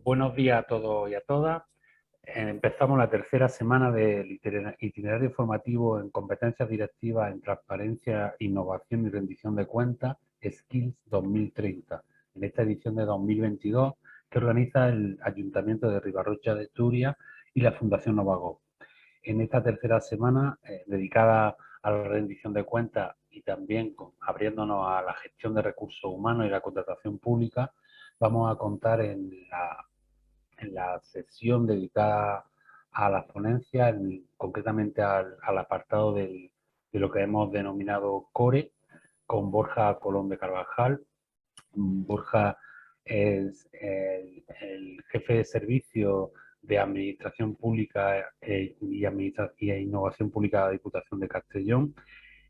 Buenos días a todos y a todas. Empezamos la tercera semana del itinerario formativo en competencias directivas en transparencia, innovación y rendición de cuentas, Skills 2030, en esta edición de 2022 que organiza el Ayuntamiento de Ribarrocha de Turia y la Fundación Novagó. En esta tercera semana, dedicada a la rendición de cuentas y también abriéndonos a la gestión de recursos humanos y la contratación pública, vamos a contar en la sesión dedicada a las ponencias, concretamente al apartado de lo que hemos denominado CORE, con Borja Colón de Carvajal. Borja es el jefe de servicio de Administración Pública y Innovación Pública de la Diputación de Castellón.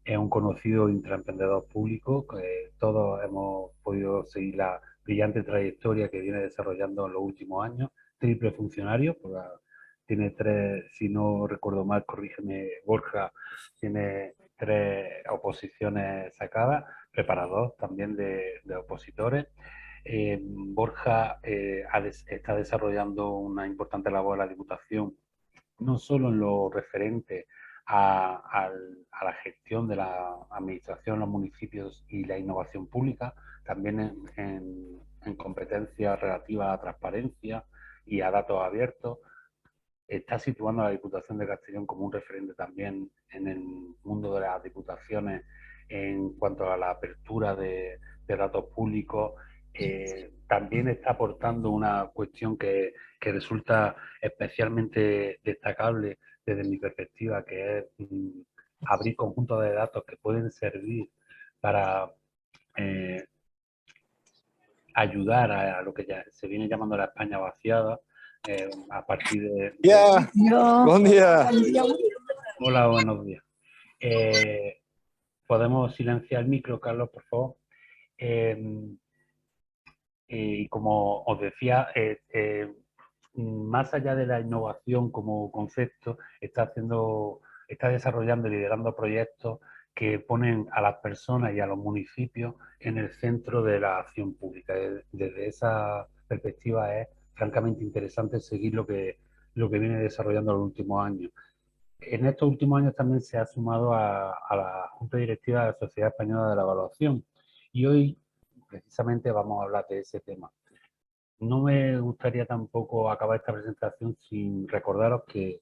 Es un conocido intraemprendedor público que todos hemos podido seguir la brillante trayectoria que viene desarrollando en los últimos años. Triple funcionario, porque tiene tres, si no recuerdo mal, corrígeme Borja, tiene tres oposiciones sacadas, preparador también de opositores. Borja está desarrollando una importante labor en la Diputación, no solo en lo referente a la gestión de la administración, los municipios y la innovación pública, también en competencias relativas a transparencia y a datos abiertos. Está situando a la Diputación de Castellón como un referente también en el mundo de las diputaciones en cuanto a la apertura de datos públicos. También está aportando una cuestión que resulta especialmente destacable desde mi perspectiva, que es abrir conjuntos de datos que pueden servir para eh, ayudar a lo que ya se viene llamando la España vaciada, a partir Yeah. Buen día. Hola, buenos días. ¿Podemos silenciar el micro, Carlos, por favor? Y como os decía, más allá de la innovación como concepto, está desarrollando y liderando proyectos que ponen a las personas y a los municipios en el centro de la acción pública. Desde esa perspectiva es francamente interesante seguir lo que viene desarrollando en los últimos años. En estos últimos años también se ha sumado a la Junta Directiva de la Sociedad Española de la Evaluación y hoy precisamente vamos a hablar de ese tema. No me gustaría tampoco acabar esta presentación sin recordaros que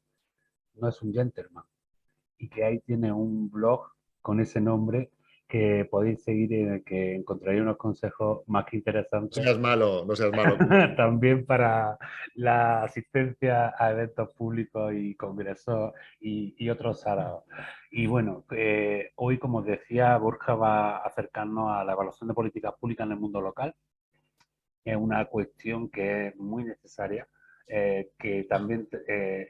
no es un gentleman y que ahí tiene un blog con ese nombre que podéis seguir y en el que encontraréis unos consejos más que No interesantes seas malo, no seas malo. también para la asistencia a eventos públicos y congresos y otros sábados. Y bueno, hoy, como os decía, Borja va a acercarnos a la evaluación de políticas públicas en el mundo local. Es una cuestión que es muy necesaria, que también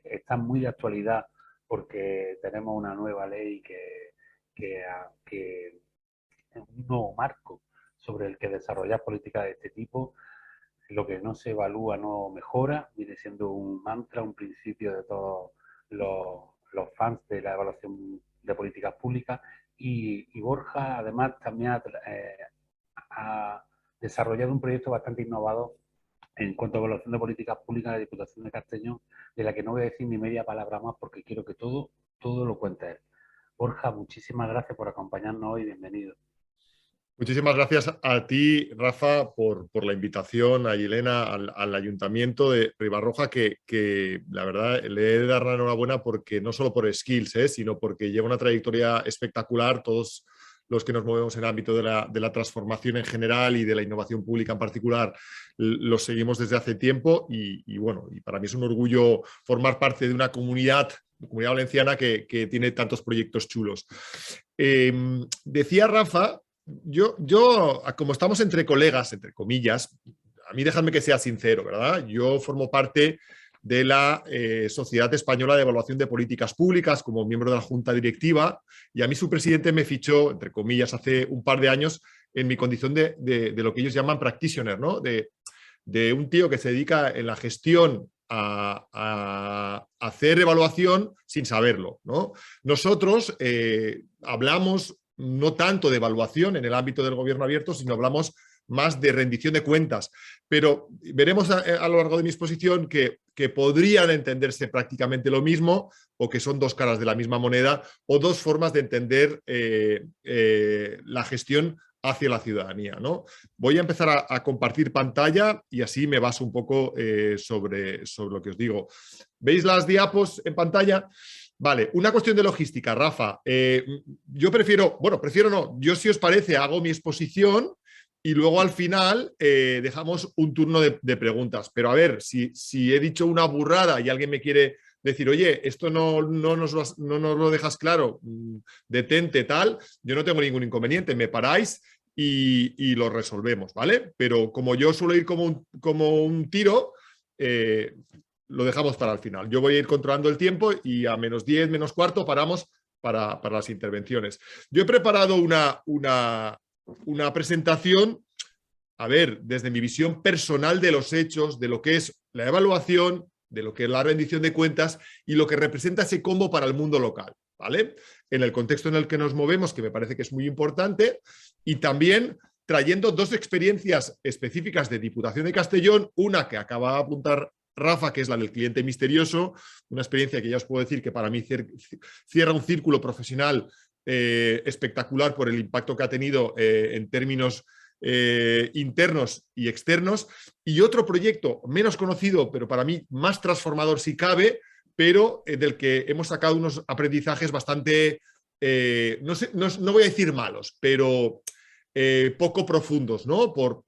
está muy de actualidad porque tenemos una nueva ley que es un nuevo marco sobre el que desarrollar políticas de este tipo. Lo que no se evalúa no mejora, viene siendo un mantra, un principio de todos los fans de la evaluación de políticas públicas. Y Borja, además, también ha desarrollado un proyecto bastante innovador en cuanto a evaluación de políticas públicas de la Diputación de Castellón, de la que no voy a decir ni media palabra más porque quiero que todo lo cuente él. Borja, muchísimas gracias por acompañarnos hoy, bienvenido. Muchísimas gracias a ti, Rafa, por la invitación, a Yelena, al Ayuntamiento de Ribarroja, que la verdad le he de dar la enhorabuena porque no solo por skills, sino porque lleva una trayectoria espectacular. Todos los que nos movemos en el ámbito de la transformación en general y de la innovación pública en particular, los seguimos desde hace tiempo y bueno, y para mí es un orgullo formar parte de una comunidad valenciana que tiene tantos proyectos chulos. Decía Rafa, yo, como estamos entre colegas, entre comillas, a mí déjame que sea sincero, ¿verdad? Yo formo parte de la Sociedad Española de Evaluación de Políticas Públicas como miembro de la Junta Directiva y a mí su presidente me fichó, entre comillas, hace un par de años en mi condición de lo que ellos llaman practitioner, ¿no? De un tío que se dedica en la gestión a hacer evaluación sin saberlo, ¿no? Nosotros hablamos no tanto de evaluación en el ámbito del gobierno abierto, sino hablamos más de rendición de cuentas. Pero veremos a lo largo de mi exposición que podrían entenderse prácticamente lo mismo, o que son dos caras de la misma moneda, o dos formas de entender la gestión hacia la ciudadanía, ¿no? Voy a empezar a compartir pantalla y así me baso un poco sobre lo que os digo. ¿Veis las diapos en pantalla? Vale, una cuestión de logística, Rafa. Yo prefiero no, yo si os parece hago mi exposición y luego al final dejamos un turno de preguntas. Pero a ver, si he dicho una burrada y alguien me quiere decir, oye, esto no nos lo dejas claro, detente, tal, yo no tengo ningún inconveniente, me paráis y lo resolvemos, ¿vale? Pero como yo suelo ir como un tiro, lo dejamos para el final. Yo voy a ir controlando el tiempo y a -10, -15 paramos para las intervenciones. Yo he preparado una presentación, a ver, desde mi visión personal de los hechos, de lo que es la evaluación, de lo que es la rendición de cuentas y lo que representa ese combo para el mundo local, ¿vale? En el contexto en el que nos movemos, que me parece que es muy importante, y también trayendo dos experiencias específicas de Diputación de Castellón, una que acaba de apuntar Rafa, que es la del cliente misterioso, una experiencia que ya os puedo decir que para mí cierra un círculo profesional espectacular por el impacto que ha tenido en términos internos y externos, y otro proyecto menos conocido, pero para mí más transformador si cabe, pero del que hemos sacado unos aprendizajes bastante, no voy a decir malos, pero poco profundos, ¿no? Por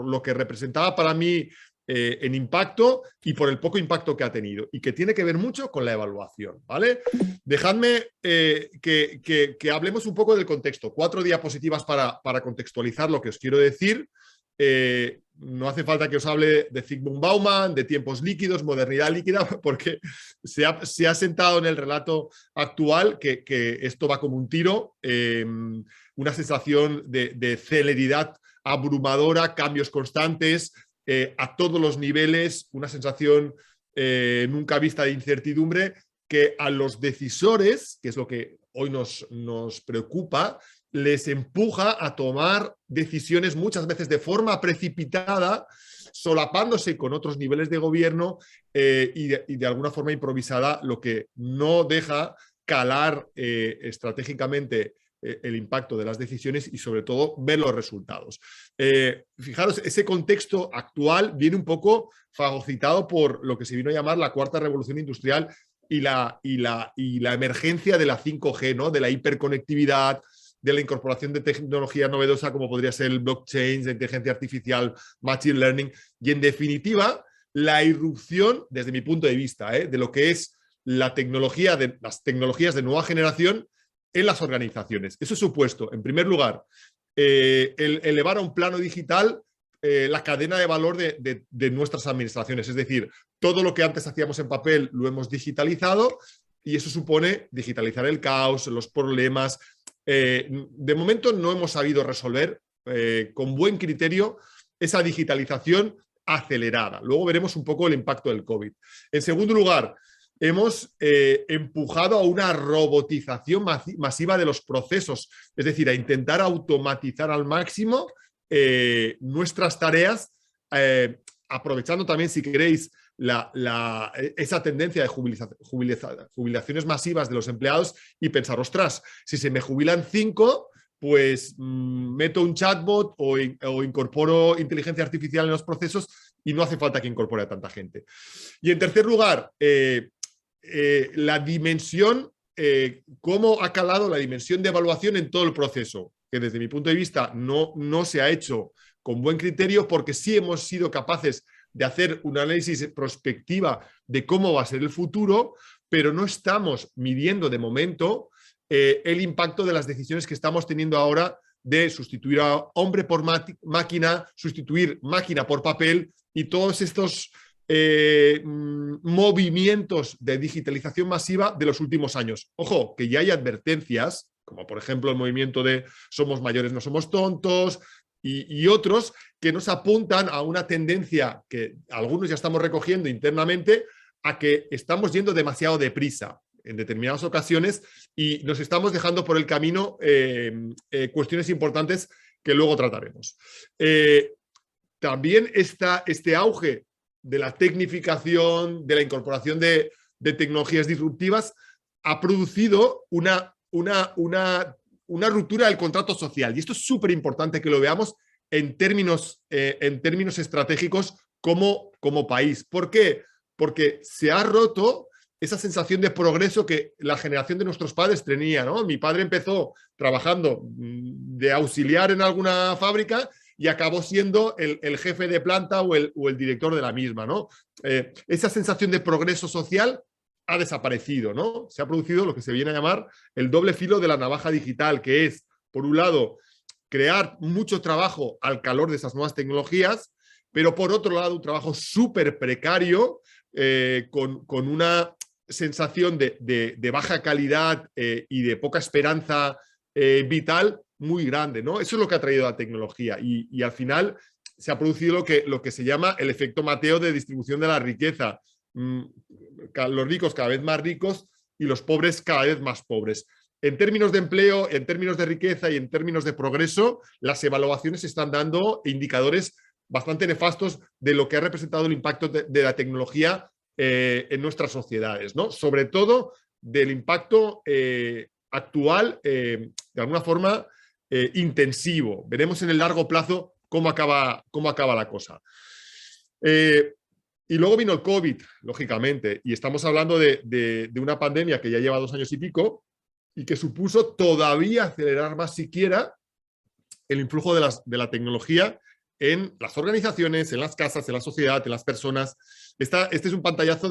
lo que representaba para mí en impacto y por el poco impacto que ha tenido y que tiene que ver mucho con la evaluación, ¿vale? Dejadme que hablemos un poco del contexto. 4 diapositivas para contextualizar lo que os quiero decir. No hace falta que os hable de Zygmunt Bauman, de tiempos líquidos, modernidad líquida, porque se ha sentado en el relato actual que esto va como un tiro, una sensación de celeridad abrumadora, cambios constantes, a todos los niveles, una sensación nunca vista de incertidumbre que a los decisores, que es lo que hoy nos preocupa, les empuja a tomar decisiones muchas veces de forma precipitada, solapándose con otros niveles de gobierno y de alguna forma improvisada, lo que no deja calar estratégicamente el impacto de las decisiones y sobre todo ver los resultados. Fijaros, ese contexto actual viene un poco fagocitado por lo que se vino a llamar la cuarta revolución industrial y la emergencia de la 5G, ¿no? De la hiperconectividad, de la incorporación de tecnología novedosa como podría ser el blockchain, la inteligencia artificial, machine learning y en definitiva la irrupción, desde mi punto de vista, de lo que es las tecnologías de nueva generación en las organizaciones. Eso ha supuesto, en primer lugar, el elevar a un plano digital la cadena de valor de nuestras administraciones. Es decir, todo lo que antes hacíamos en papel lo hemos digitalizado y eso supone digitalizar el caos, los problemas. De momento no hemos sabido resolver con buen criterio esa digitalización acelerada. Luego veremos un poco el impacto del COVID. En segundo lugar, hemos empujado a una robotización masiva de los procesos, es decir, a intentar automatizar al máximo nuestras tareas, aprovechando también, si queréis, esa tendencia de jubilaciones masivas de los empleados y pensar, ostras, si se me jubilan 5, pues meto un chatbot o incorporo inteligencia artificial en los procesos y no hace falta que incorpore a tanta gente. Y en tercer lugar, la dimensión, cómo ha calado la dimensión de evaluación en todo el proceso, que desde mi punto de vista no se ha hecho con buen criterio porque sí hemos sido capaces de hacer un análisis prospectiva de cómo va a ser el futuro, pero no estamos midiendo de momento el impacto de las decisiones que estamos teniendo ahora de sustituir a hombre por máquina, sustituir máquina por papel y todos estos movimientos de digitalización masiva de los últimos años. Ojo, que ya hay advertencias, como por ejemplo el movimiento de somos mayores, no somos tontos, y otros que nos apuntan a una tendencia que algunos ya estamos recogiendo internamente, a que estamos yendo demasiado deprisa en determinadas ocasiones y nos estamos dejando por el camino cuestiones importantes que luego trataremos. También este auge de la tecnificación, de la incorporación de tecnologías disruptivas, ha producido una ruptura del contrato social. Y esto es súper importante que lo veamos en términos estratégicos como país. ¿Por qué? Porque se ha roto esa sensación de progreso que la generación de nuestros padres tenía, ¿no? Mi padre empezó trabajando de auxiliar en alguna fábrica y acabó siendo el jefe de planta o el director de la misma, ¿no? Esa sensación de progreso social ha desaparecido, ¿no? Se ha producido lo que se viene a llamar el doble filo de la navaja digital, que es, por un lado, crear mucho trabajo al calor de esas nuevas tecnologías, pero por otro lado, un trabajo súper precario, con una sensación de baja calidad y de poca esperanza vital muy grande, ¿no? Eso es lo que ha traído la tecnología y al final se ha producido lo que se llama el efecto Mateo de distribución de la riqueza. Los ricos cada vez más ricos y los pobres cada vez más pobres. En términos de empleo, en términos de riqueza y en términos de progreso, las evaluaciones están dando indicadores bastante nefastos de lo que ha representado el impacto de la tecnología en nuestras sociedades, ¿no? Sobre todo del impacto actual, de alguna forma intensivo. Veremos en el largo plazo cómo acaba la cosa. Y luego vino el COVID, lógicamente, y estamos hablando de una pandemia que ya lleva 2 años y pico y que supuso todavía acelerar más siquiera el influjo de la tecnología en las organizaciones, en las casas, en la sociedad, en las personas. Este es un pantallazo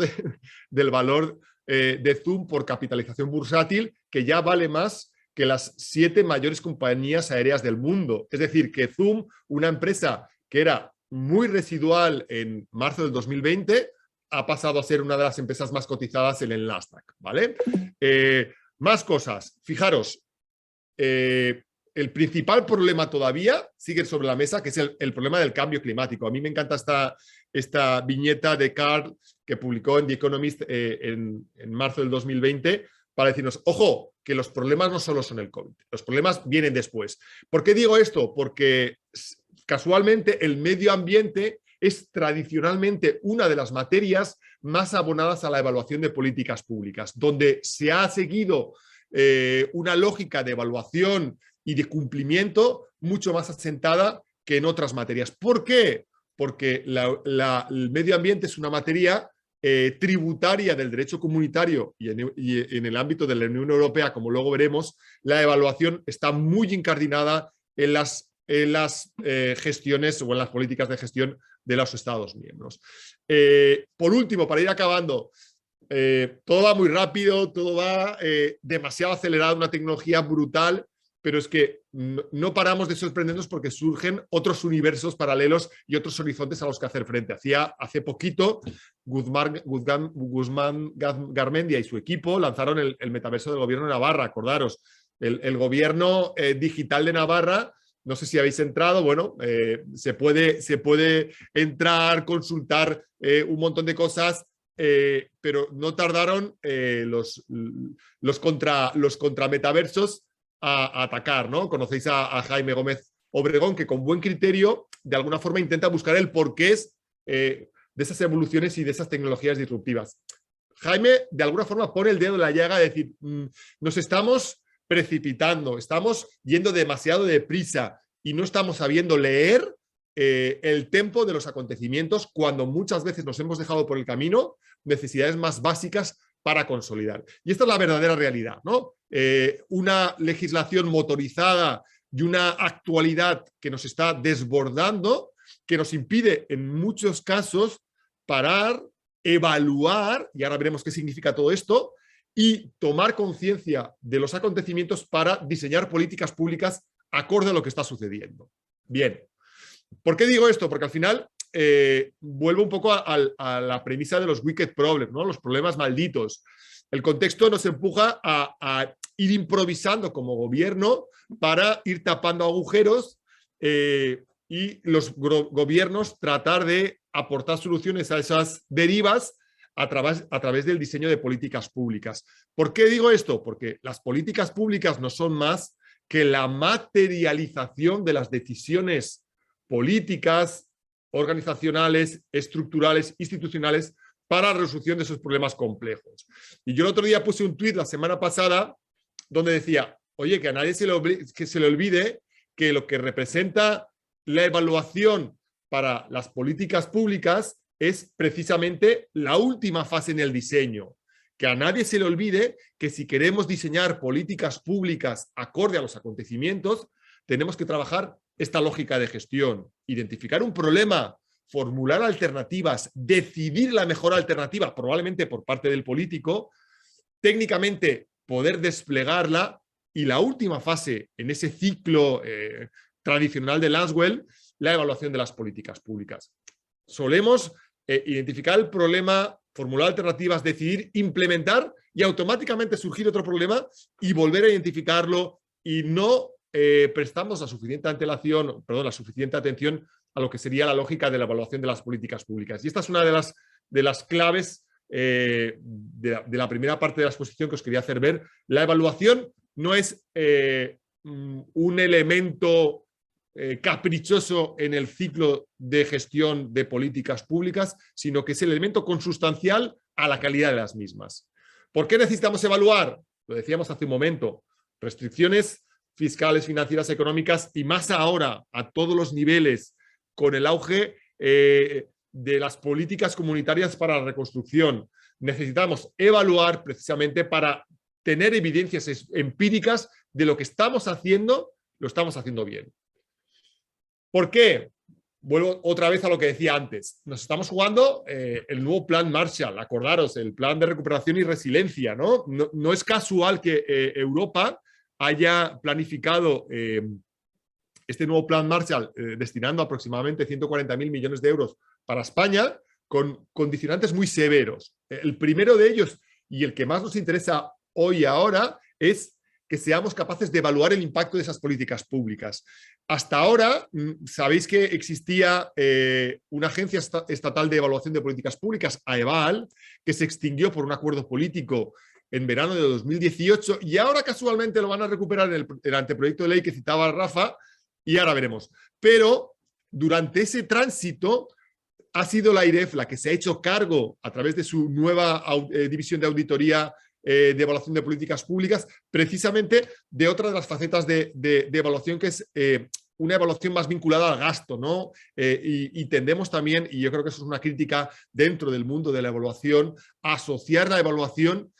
del valor de Zoom por capitalización bursátil, que ya vale más que las 7 mayores compañías aéreas del mundo. Es decir, que Zoom, una empresa que era muy residual en marzo del 2020, ha pasado a ser una de las empresas más cotizadas en el Nasdaq, ¿vale? Más cosas. Fijaros, el principal problema todavía sigue sobre la mesa, que es el problema del cambio climático. A mí me encanta esta viñeta de Carl que publicó en The Economist en marzo del 2020 para decirnos, ojo, que los problemas no solo son el COVID, los problemas vienen después. ¿Por qué digo esto? Porque casualmente el medio ambiente es tradicionalmente una de las materias más abonadas a la evaluación de políticas públicas, donde se ha seguido una lógica de evaluación y de cumplimiento mucho más asentada que en otras materias. ¿Por qué? Porque el medio ambiente es una materia tributaria del derecho comunitario y en el ámbito de la Unión Europea, como luego veremos, la evaluación está muy incardinada en las gestiones o en las políticas de gestión de los Estados miembros. Por último, para ir acabando, todo va muy rápido, todo va demasiado acelerado, una tecnología brutal, pero es que no paramos de sorprendernos porque surgen otros universos paralelos y otros horizontes a los que hacer frente. Hace poquito, Guzmán Garmendia y su equipo lanzaron el metaverso del gobierno de Navarra. Acordaros, el gobierno digital de Navarra. No sé si habéis entrado, bueno, se puede entrar, consultar un montón de cosas, pero no tardaron los contrametaversos a atacar, ¿no? Conocéis a Jaime Gómez Obregón, que con buen criterio, de alguna forma, intenta buscar el porqués de esas evoluciones y de esas tecnologías disruptivas. Jaime, de alguna forma, pone el dedo en la llaga de decir, nos estamos precipitando, estamos yendo demasiado deprisa y no estamos sabiendo leer el tempo de los acontecimientos cuando muchas veces nos hemos dejado por el camino necesidades más básicas para consolidar. Y esta es la verdadera realidad, ¿no? Una legislación motorizada y una actualidad que nos está desbordando, que nos impide en muchos casos parar, evaluar, y ahora veremos qué significa todo esto, y tomar conciencia de los acontecimientos para diseñar políticas públicas acorde a lo que está sucediendo. Bien, ¿por qué digo esto? Porque al final vuelvo un poco a la premisa de los wicked problems, ¿no? Los problemas malditos. El contexto nos empuja a ir improvisando como gobierno para ir tapando agujeros y los gobiernos tratar de aportar soluciones a esas derivas a través del diseño de políticas públicas. ¿Por qué digo esto? Porque las políticas públicas no son más que la materialización de las decisiones políticas, organizacionales, estructurales, institucionales para la resolución de esos problemas complejos. Y yo el otro día puse un tuit la semana pasada donde decía, oye, que a nadie se le olvide que lo que representa la evaluación para las políticas públicas es precisamente la última fase en el diseño. Que a nadie se le olvide que si queremos diseñar políticas públicas acorde a los acontecimientos, tenemos que trabajar esta lógica de gestión, identificar un problema, formular alternativas, decidir la mejor alternativa, probablemente por parte del político, técnicamente poder desplegarla y la última fase en ese ciclo tradicional de Lanswell, la evaluación de las políticas públicas. Solemos identificar el problema, formular alternativas, decidir, implementar y automáticamente surgir otro problema y volver a identificarlo y no prestamos la suficiente atención a lo que sería la lógica de la evaluación de las políticas públicas. Y esta es una de las claves de la primera parte de la exposición que os quería hacer ver. La evaluación no es un elemento caprichoso en el ciclo de gestión de políticas públicas, sino que es el elemento consustancial a la calidad de las mismas. ¿Por qué necesitamos evaluar? Lo decíamos hace un momento, restricciones fiscales, financieras, económicas y más ahora a todos los niveles con el auge de las políticas comunitarias para la reconstrucción. Necesitamos evaluar precisamente para tener evidencias empíricas de lo que estamos haciendo, lo estamos haciendo bien. ¿Por qué? Vuelvo otra vez a lo que decía antes. Nos estamos jugando el nuevo plan Marshall, acordaros, el plan de recuperación y resiliencia, ¿no? No es casual que Europa haya planificado este nuevo plan Marshall destinando aproximadamente 140.000 millones de euros para España con condicionantes muy severos. El primero de ellos y el que más nos interesa hoy y ahora es que seamos capaces de evaluar el impacto de esas políticas públicas. Hasta ahora, sabéis que existía una agencia estatal de evaluación de políticas públicas, AEVAL, que se extinguió por un acuerdo político en verano de 2018 y ahora casualmente lo van a recuperar en el anteproyecto de ley que citaba Rafa y ahora veremos. Pero durante ese tránsito ha sido la AIREF la que se ha hecho cargo a través de su nueva división de auditoría de evaluación de políticas públicas, precisamente de otra de las facetas de evaluación que es una evaluación más vinculada al gasto, ¿no? Y tendemos también, y yo creo que eso es una crítica dentro del mundo de la evaluación, a asociar la evaluación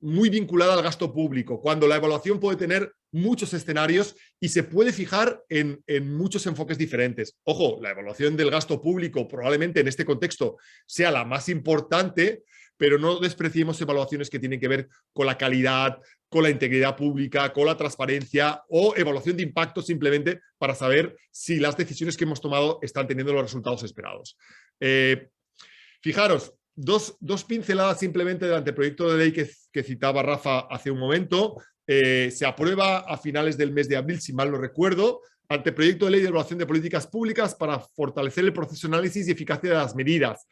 muy vinculada al gasto público, cuando la evaluación puede tener muchos escenarios y se puede fijar en muchos enfoques diferentes. Ojo, la evaluación del gasto público probablemente en este contexto sea la más importante, pero no despreciemos evaluaciones que tienen que ver con la calidad, con la integridad pública, con la transparencia o evaluación de impacto simplemente para saber si las decisiones que hemos tomado están teniendo los resultados esperados. Fijaros, dos pinceladas simplemente del anteproyecto de ley que citaba Rafa hace un momento. Se aprueba a finales del mes de abril, si mal no recuerdo, anteproyecto de ley de evaluación de políticas públicas para fortalecer el proceso de análisis y eficacia de las medidas.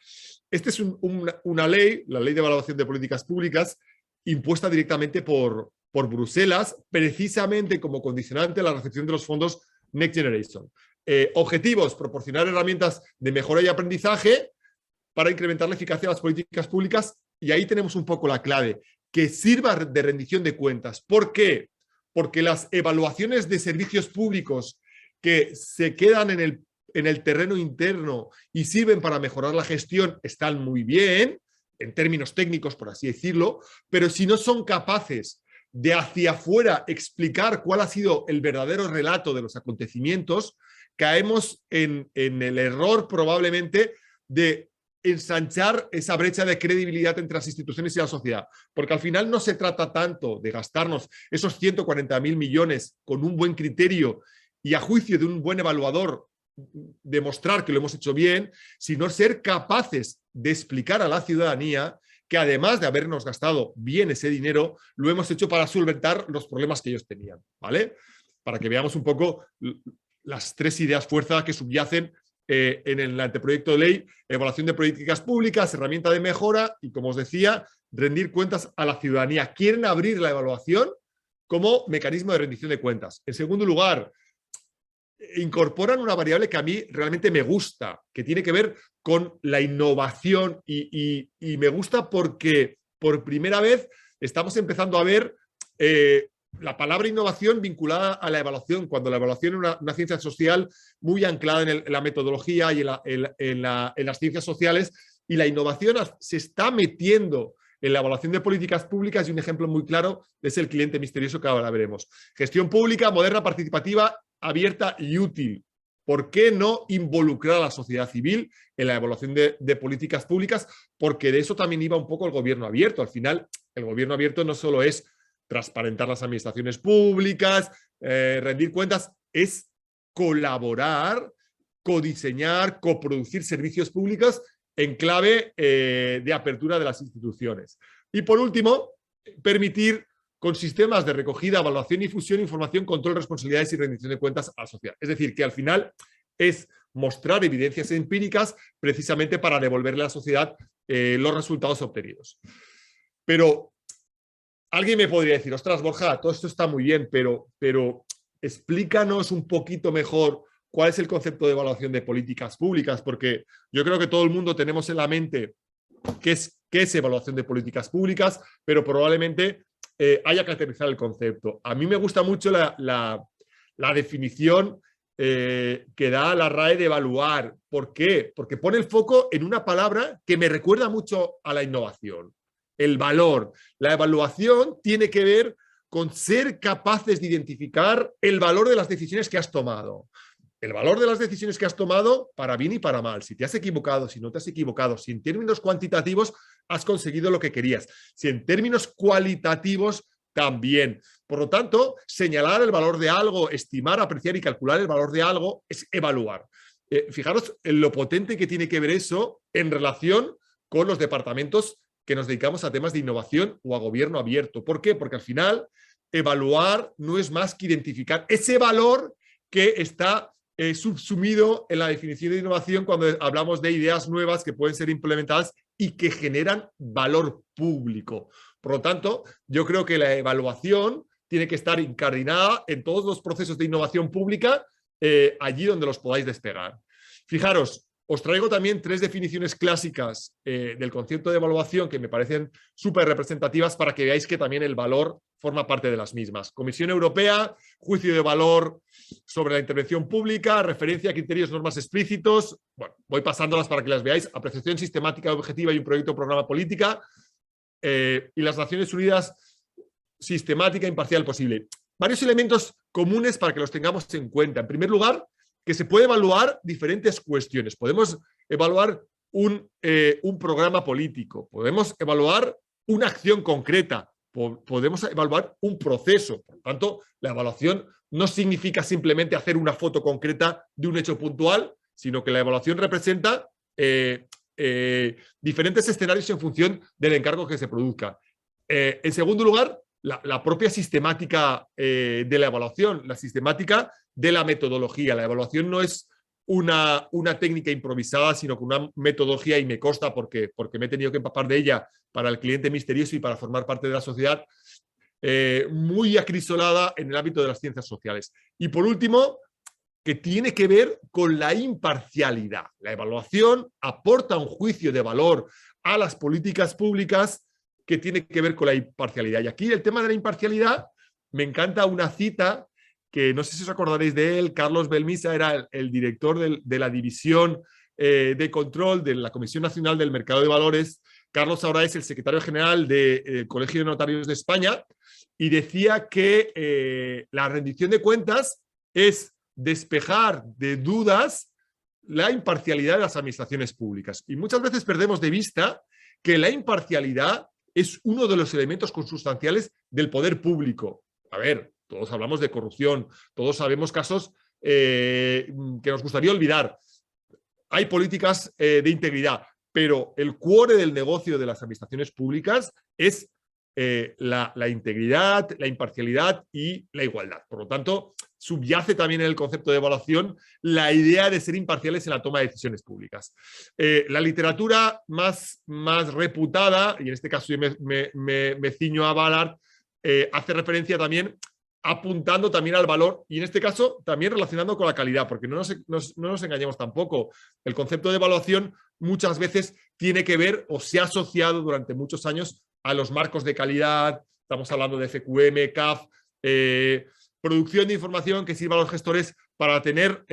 Esta es una ley, la ley de evaluación de políticas públicas, impuesta directamente por Bruselas, precisamente como condicionante a la recepción de los fondos Next Generation. Objetivos, proporcionar herramientas de mejora y aprendizaje para incrementar la eficacia de las políticas públicas, y ahí tenemos un poco la clave, que sirva de rendición de cuentas. ¿Por qué? Porque las evaluaciones de servicios públicos que se quedan en el terreno interno y sirven para mejorar la gestión están muy bien, en términos técnicos, por así decirlo, pero si no son capaces de hacia afuera explicar cuál ha sido el verdadero relato de los acontecimientos, caemos en el error probablemente de ensanchar esa brecha de credibilidad entre las instituciones y la sociedad, porque al final no se trata tanto de gastarnos esos 140.000 millones con un buen criterio y a juicio de un buen evaluador demostrar que lo hemos hecho bien, sino ser capaces de explicar a la ciudadanía que además de habernos gastado bien ese dinero, lo hemos hecho para solventar los problemas que ellos tenían, ¿vale? Para que veamos un poco las tres ideas fuerza que subyacen en el anteproyecto de ley: evaluación de políticas públicas, herramienta de mejora y, como os decía, rendir cuentas a la ciudadanía. ¿Quieren abrir la evaluación? como mecanismo de rendición de cuentas. En segundo lugar, incorporan una variable que a mí realmente me gusta, que tiene que ver con la innovación y me gusta porque por primera vez estamos empezando a ver la palabra innovación vinculada a la evaluación, cuando la evaluación es una ciencia social muy anclada en la metodología y en las ciencias sociales, y la innovación se está metiendo en la evaluación de políticas públicas, y un ejemplo muy claro es el cliente misterioso que ahora veremos. Gestión pública, moderna, participativa, abierta y útil. ¿Por qué no involucrar a la sociedad civil en la evaluación de políticas públicas? Porque de eso también iba un poco el gobierno abierto. Al final, el gobierno abierto no solo es transparentar las administraciones públicas, rendir cuentas, es colaborar, codiseñar, coproducir servicios públicos en clave de apertura de las instituciones. Y por último, permitir con sistemas de recogida, evaluación y difusión, información, control, responsabilidades y rendición de cuentas a la sociedad. Es decir, que al final es mostrar evidencias empíricas precisamente para devolverle a la sociedad los resultados obtenidos. Pero alguien me podría decir, ostras, Borja, todo esto está muy bien, pero explícanos un poquito mejor cuál es el concepto de evaluación de políticas públicas, porque yo creo que todo el mundo tenemos en la mente qué es evaluación de políticas públicas, pero probablemente haya que aterrizar el concepto. A mí me gusta mucho la definición que da la RAE de evaluar. ¿Por qué? Porque pone el foco en una palabra que me recuerda mucho a la innovación. El valor. La evaluación tiene que ver con ser capaces de identificar el valor de las decisiones que has tomado. El valor de las decisiones que has tomado para bien y para mal. Si te has equivocado, si no te has equivocado, si en términos cuantitativos has conseguido lo que querías, si en términos cualitativos también. Por lo tanto, señalar el valor de algo, estimar, apreciar y calcular el valor de algo es evaluar. Fijaros en lo potente que tiene que ver eso en relación con los departamentos que nos dedicamos a temas de innovación o a gobierno abierto. ¿Por qué? Porque al final evaluar no es más que identificar ese valor que está subsumido en la definición de innovación cuando hablamos de ideas nuevas que pueden ser implementadas y que generan valor público. Por lo tanto, yo creo que la evaluación tiene que estar incardinada en todos los procesos de innovación pública, allí donde los podáis despegar. Fijaros, os traigo también 3 definiciones clásicas del concepto de evaluación que me parecen súper representativas para que veáis que también el valor forma parte de las mismas. Comisión Europea, juicio de valor sobre la intervención pública, referencia a criterios, normas explícitos. Bueno, voy pasándolas para que las veáis. Apreciación sistemática, objetiva y un proyecto o programa política. Y las Naciones Unidas, sistemática, imparcial, posible. Varios elementos comunes para que los tengamos en cuenta. En primer lugar, que se puede evaluar diferentes cuestiones. Podemos evaluar un programa político, podemos evaluar una acción concreta, podemos evaluar un proceso. Por lo tanto, la evaluación no significa simplemente hacer una foto concreta de un hecho puntual, sino que la evaluación representa diferentes escenarios en función del encargo que se produzca. En segundo lugar, la propia sistemática de la evaluación, la sistemática de la metodología. La evaluación no es una técnica improvisada, sino con una metodología, y me consta porque me he tenido que empapar de ella para el cliente misterioso y para formar parte de la sociedad, muy acrisolada en el ámbito de las ciencias sociales. Y por último, que tiene que ver con la imparcialidad. La evaluación aporta un juicio de valor a las políticas públicas que tiene que ver con la imparcialidad. Y aquí el tema de la imparcialidad, me encanta una cita que no sé si os acordaréis de él. Carlos Belmisa era el director de la división de control de la Comisión Nacional del Mercado de Valores. Carlos ahora es el secretario general del Colegio de Notarios de España y decía que la rendición de cuentas es despejar de dudas la imparcialidad de las administraciones públicas. Y muchas veces perdemos de vista que la imparcialidad es uno de los elementos consustanciales del poder público. A ver, todos hablamos de corrupción, todos sabemos casos que nos gustaría olvidar. Hay políticas de integridad, pero el cuore del negocio de las administraciones públicas es la integridad, la imparcialidad y la igualdad. Por lo tanto, subyace también en el concepto de evaluación la idea de ser imparciales en la toma de decisiones públicas. La literatura más reputada, y en este caso yo me ciño a Ballard, hace referencia también apuntando también al valor y en este caso también relacionando con la calidad, porque no nos engañemos tampoco. El concepto de evaluación muchas veces tiene que ver o se ha asociado durante muchos años a los marcos de calidad. Estamos hablando de FQM, CAF, producción de información que sirva a los gestores para tener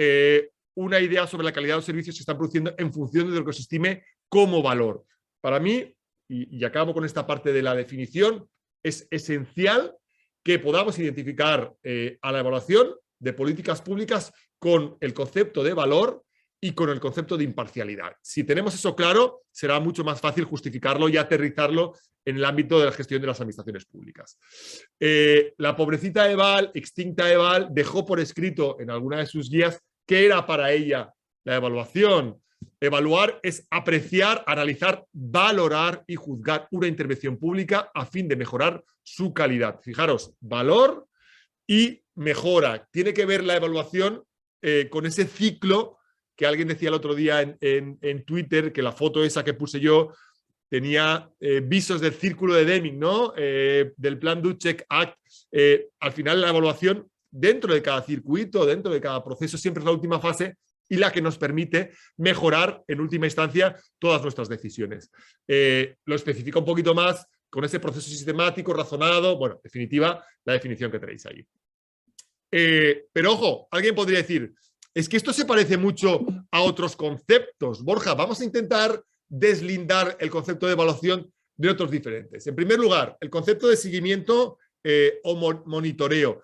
una idea sobre la calidad de los servicios que están produciendo en función de lo que se estime como valor. Para mí, y acabo con esta parte de la definición, es esencial que podamos identificar a la evaluación de políticas públicas con el concepto de valor y con el concepto de imparcialidad. Si tenemos eso claro, será mucho más fácil justificarlo y aterrizarlo en el ámbito de la gestión de las administraciones públicas. La pobrecita Eval, extinta Eval, dejó por escrito en alguna de sus guías qué era para ella la evaluación. Evaluar es apreciar, analizar, valorar y juzgar una intervención pública a fin de mejorar su calidad. Fijaros, valor y mejora. Tiene que ver la evaluación con ese ciclo que alguien decía el otro día en Twitter, que la foto esa que puse yo tenía visos del círculo de Deming, ¿no? Del plan Ducek Act. Al final la evaluación dentro de cada circuito, dentro de cada proceso, siempre es la última fase y la que nos permite mejorar en última instancia todas nuestras decisiones. Lo especifica un poquito más con ese proceso sistemático, razonado, bueno, en definitiva, la definición que tenéis ahí. Pero ojo, alguien podría decir, es que esto se parece mucho a otros conceptos. Borja, vamos a intentar deslindar el concepto de evaluación de otros diferentes. En primer lugar, el concepto de seguimiento o monitoreo.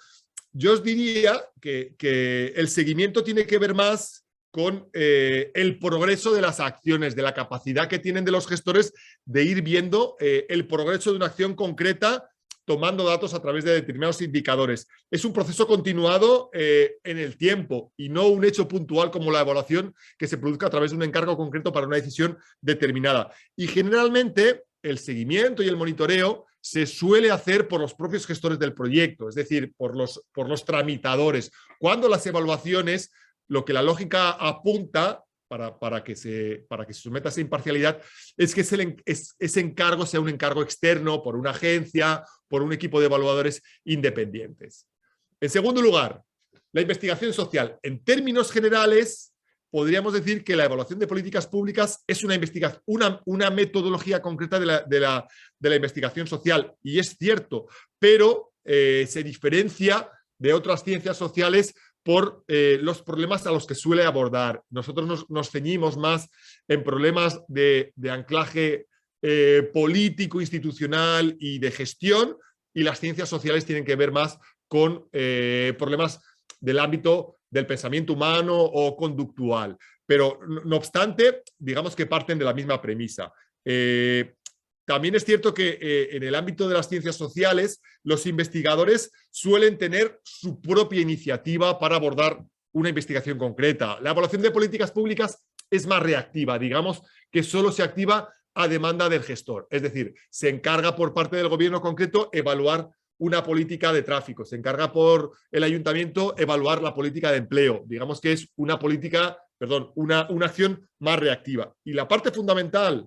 Yo os diría que el seguimiento tiene que ver más con el progreso de las acciones, de la capacidad que tienen de los gestores de ir viendo el progreso de una acción concreta tomando datos a través de determinados indicadores. Es un proceso continuado en el tiempo y no un hecho puntual como la evaluación que se produzca a través de un encargo concreto para una decisión determinada. Y generalmente el seguimiento y el monitoreo se suele hacer por los propios gestores del proyecto, es decir, por los tramitadores. Cuando las evaluaciones, lo que la lógica apunta para que se someta a esa imparcialidad es que ese encargo sea un encargo externo por una agencia, por un equipo de evaluadores independientes. En segundo lugar, la investigación social. En términos generales, podríamos decir que la evaluación de políticas públicas es una metodología concreta de la investigación social, y es cierto, pero se diferencia de otras ciencias sociales por los problemas a los que suele abordar. Nosotros nos ceñimos más en problemas de anclaje político, institucional y de gestión, y las ciencias sociales tienen que ver más con problemas del ámbito del pensamiento humano o conductual. Pero, no obstante, digamos que parten de la misma premisa. También es cierto que en el ámbito de las ciencias sociales, los investigadores suelen tener su propia iniciativa para abordar una investigación concreta. La evaluación de políticas públicas es más reactiva, digamos que solo se activa a demanda del gestor. Es decir, se encarga por parte del gobierno concreto evaluar una política de tráfico, se encarga por el ayuntamiento evaluar la política de empleo. Digamos que es una acción más reactiva. Y la parte fundamental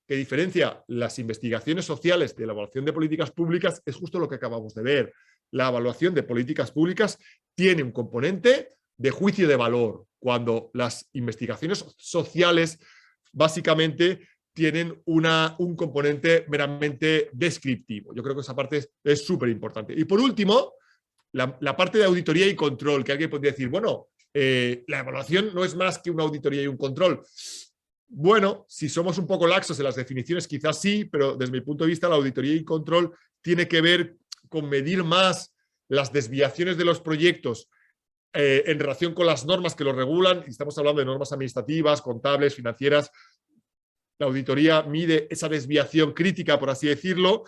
que diferencia las investigaciones sociales de la evaluación de políticas públicas es justo lo que acabamos de ver. La evaluación de políticas públicas tiene un componente de juicio de valor, cuando las investigaciones sociales básicamente tienen un componente meramente descriptivo. Yo creo que esa parte es súper importante. Y por último, la parte de auditoría y control, que alguien podría decir, bueno, la evaluación no es más que una auditoría y un control. Bueno, si somos un poco laxos en las definiciones, quizás sí, pero desde mi punto de vista la auditoría y control tiene que ver con medir más las desviaciones de los proyectos en relación con las normas que los regulan. Estamos hablando de normas administrativas, contables, financieras. La auditoría mide esa desviación crítica, por así decirlo,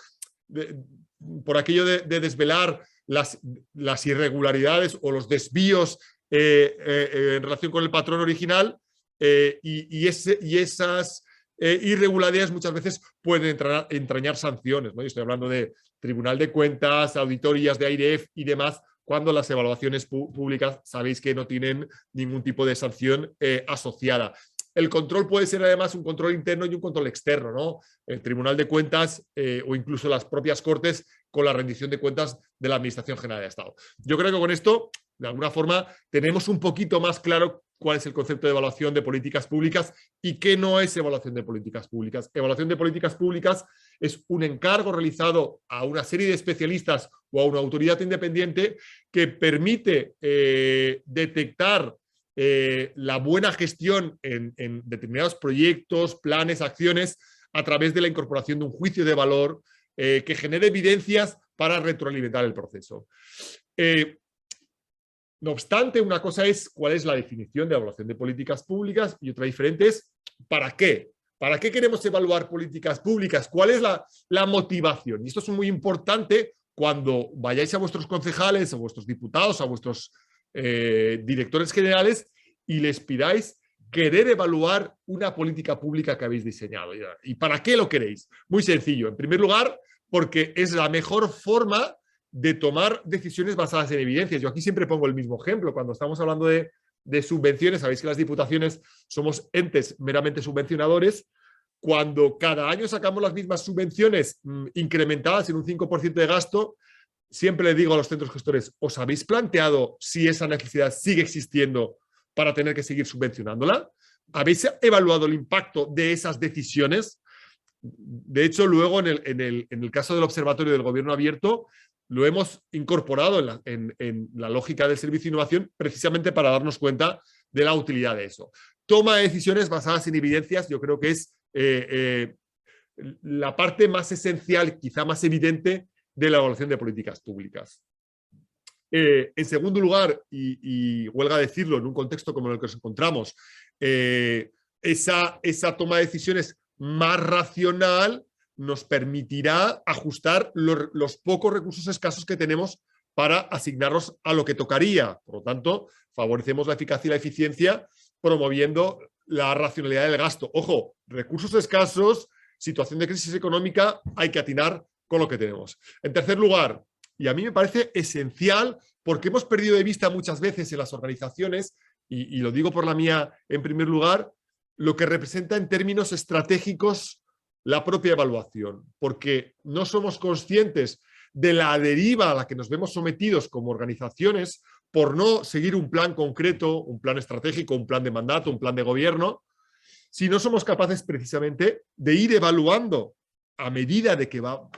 por aquello de desvelar las irregularidades o los desvíos en relación con el patrón original. Y esas irregularidades muchas veces pueden entrañar sanciones, ¿no? Yo estoy hablando de Tribunal de Cuentas, auditorías de AIREF y demás, cuando las evaluaciones públicas sabéis que no tienen ningún tipo de sanción asociada. el control puede ser además un control interno y un control externo, ¿no? El Tribunal de Cuentas o incluso las propias Cortes con la rendición de cuentas de la Administración General de Estado. Yo creo que con esto, de alguna forma, tenemos un poquito más claro cuál es el concepto de evaluación de políticas públicas y qué no es evaluación de políticas públicas. Evaluación de políticas públicas es un encargo realizado a una serie de especialistas o a una autoridad independiente que permite detectar la buena gestión en determinados proyectos, planes, acciones, a través de la incorporación de un juicio de valor que genere evidencias para retroalimentar el proceso. No obstante, una cosa es cuál es la definición de evaluación de políticas públicas y otra diferente es ¿para qué? ¿Para qué queremos evaluar políticas públicas? ¿Cuál es la motivación? Y esto es muy importante cuando vayáis a vuestros concejales, a vuestros diputados, a vuestros directores generales y les pidáis querer evaluar una política pública que habéis diseñado. ¿Y para qué lo queréis? Muy sencillo. En primer lugar, porque es la mejor forma de tomar decisiones basadas en evidencias. Yo aquí siempre pongo el mismo ejemplo. Cuando estamos hablando de subvenciones, sabéis que las diputaciones somos entes meramente subvencionadores. Cuando cada año sacamos las mismas subvenciones incrementadas en un 5% de gasto, siempre le digo a los centros gestores, ¿os habéis planteado si esa necesidad sigue existiendo para tener que seguir subvencionándola? ¿Habéis evaluado el impacto de esas decisiones? De hecho, luego en el caso del Observatorio del Gobierno Abierto, lo hemos incorporado en la lógica del servicio de innovación precisamente para darnos cuenta de la utilidad de eso. Toma de decisiones basadas en evidencias, yo creo que es la parte más esencial, quizá más evidente, de la evaluación de políticas públicas. En segundo lugar, y huelga decirlo en un contexto como en el que nos encontramos, esa toma de decisiones más racional nos permitirá ajustar los pocos recursos escasos que tenemos para asignarlos a lo que tocaría. Por lo tanto, favorecemos la eficacia y la eficiencia promoviendo la racionalidad del gasto. Ojo, recursos escasos, situación de crisis económica, hay que atinar con lo que tenemos. En tercer lugar, y a mí me parece esencial porque hemos perdido de vista muchas veces en las organizaciones, y lo digo por la mía en primer lugar, lo que representa en términos estratégicos la propia evaluación, porque no somos conscientes de la deriva a la que nos vemos sometidos como organizaciones por no seguir un plan concreto, un plan estratégico, un plan de mandato, un plan de gobierno, si no somos capaces precisamente de ir evaluando a medida que va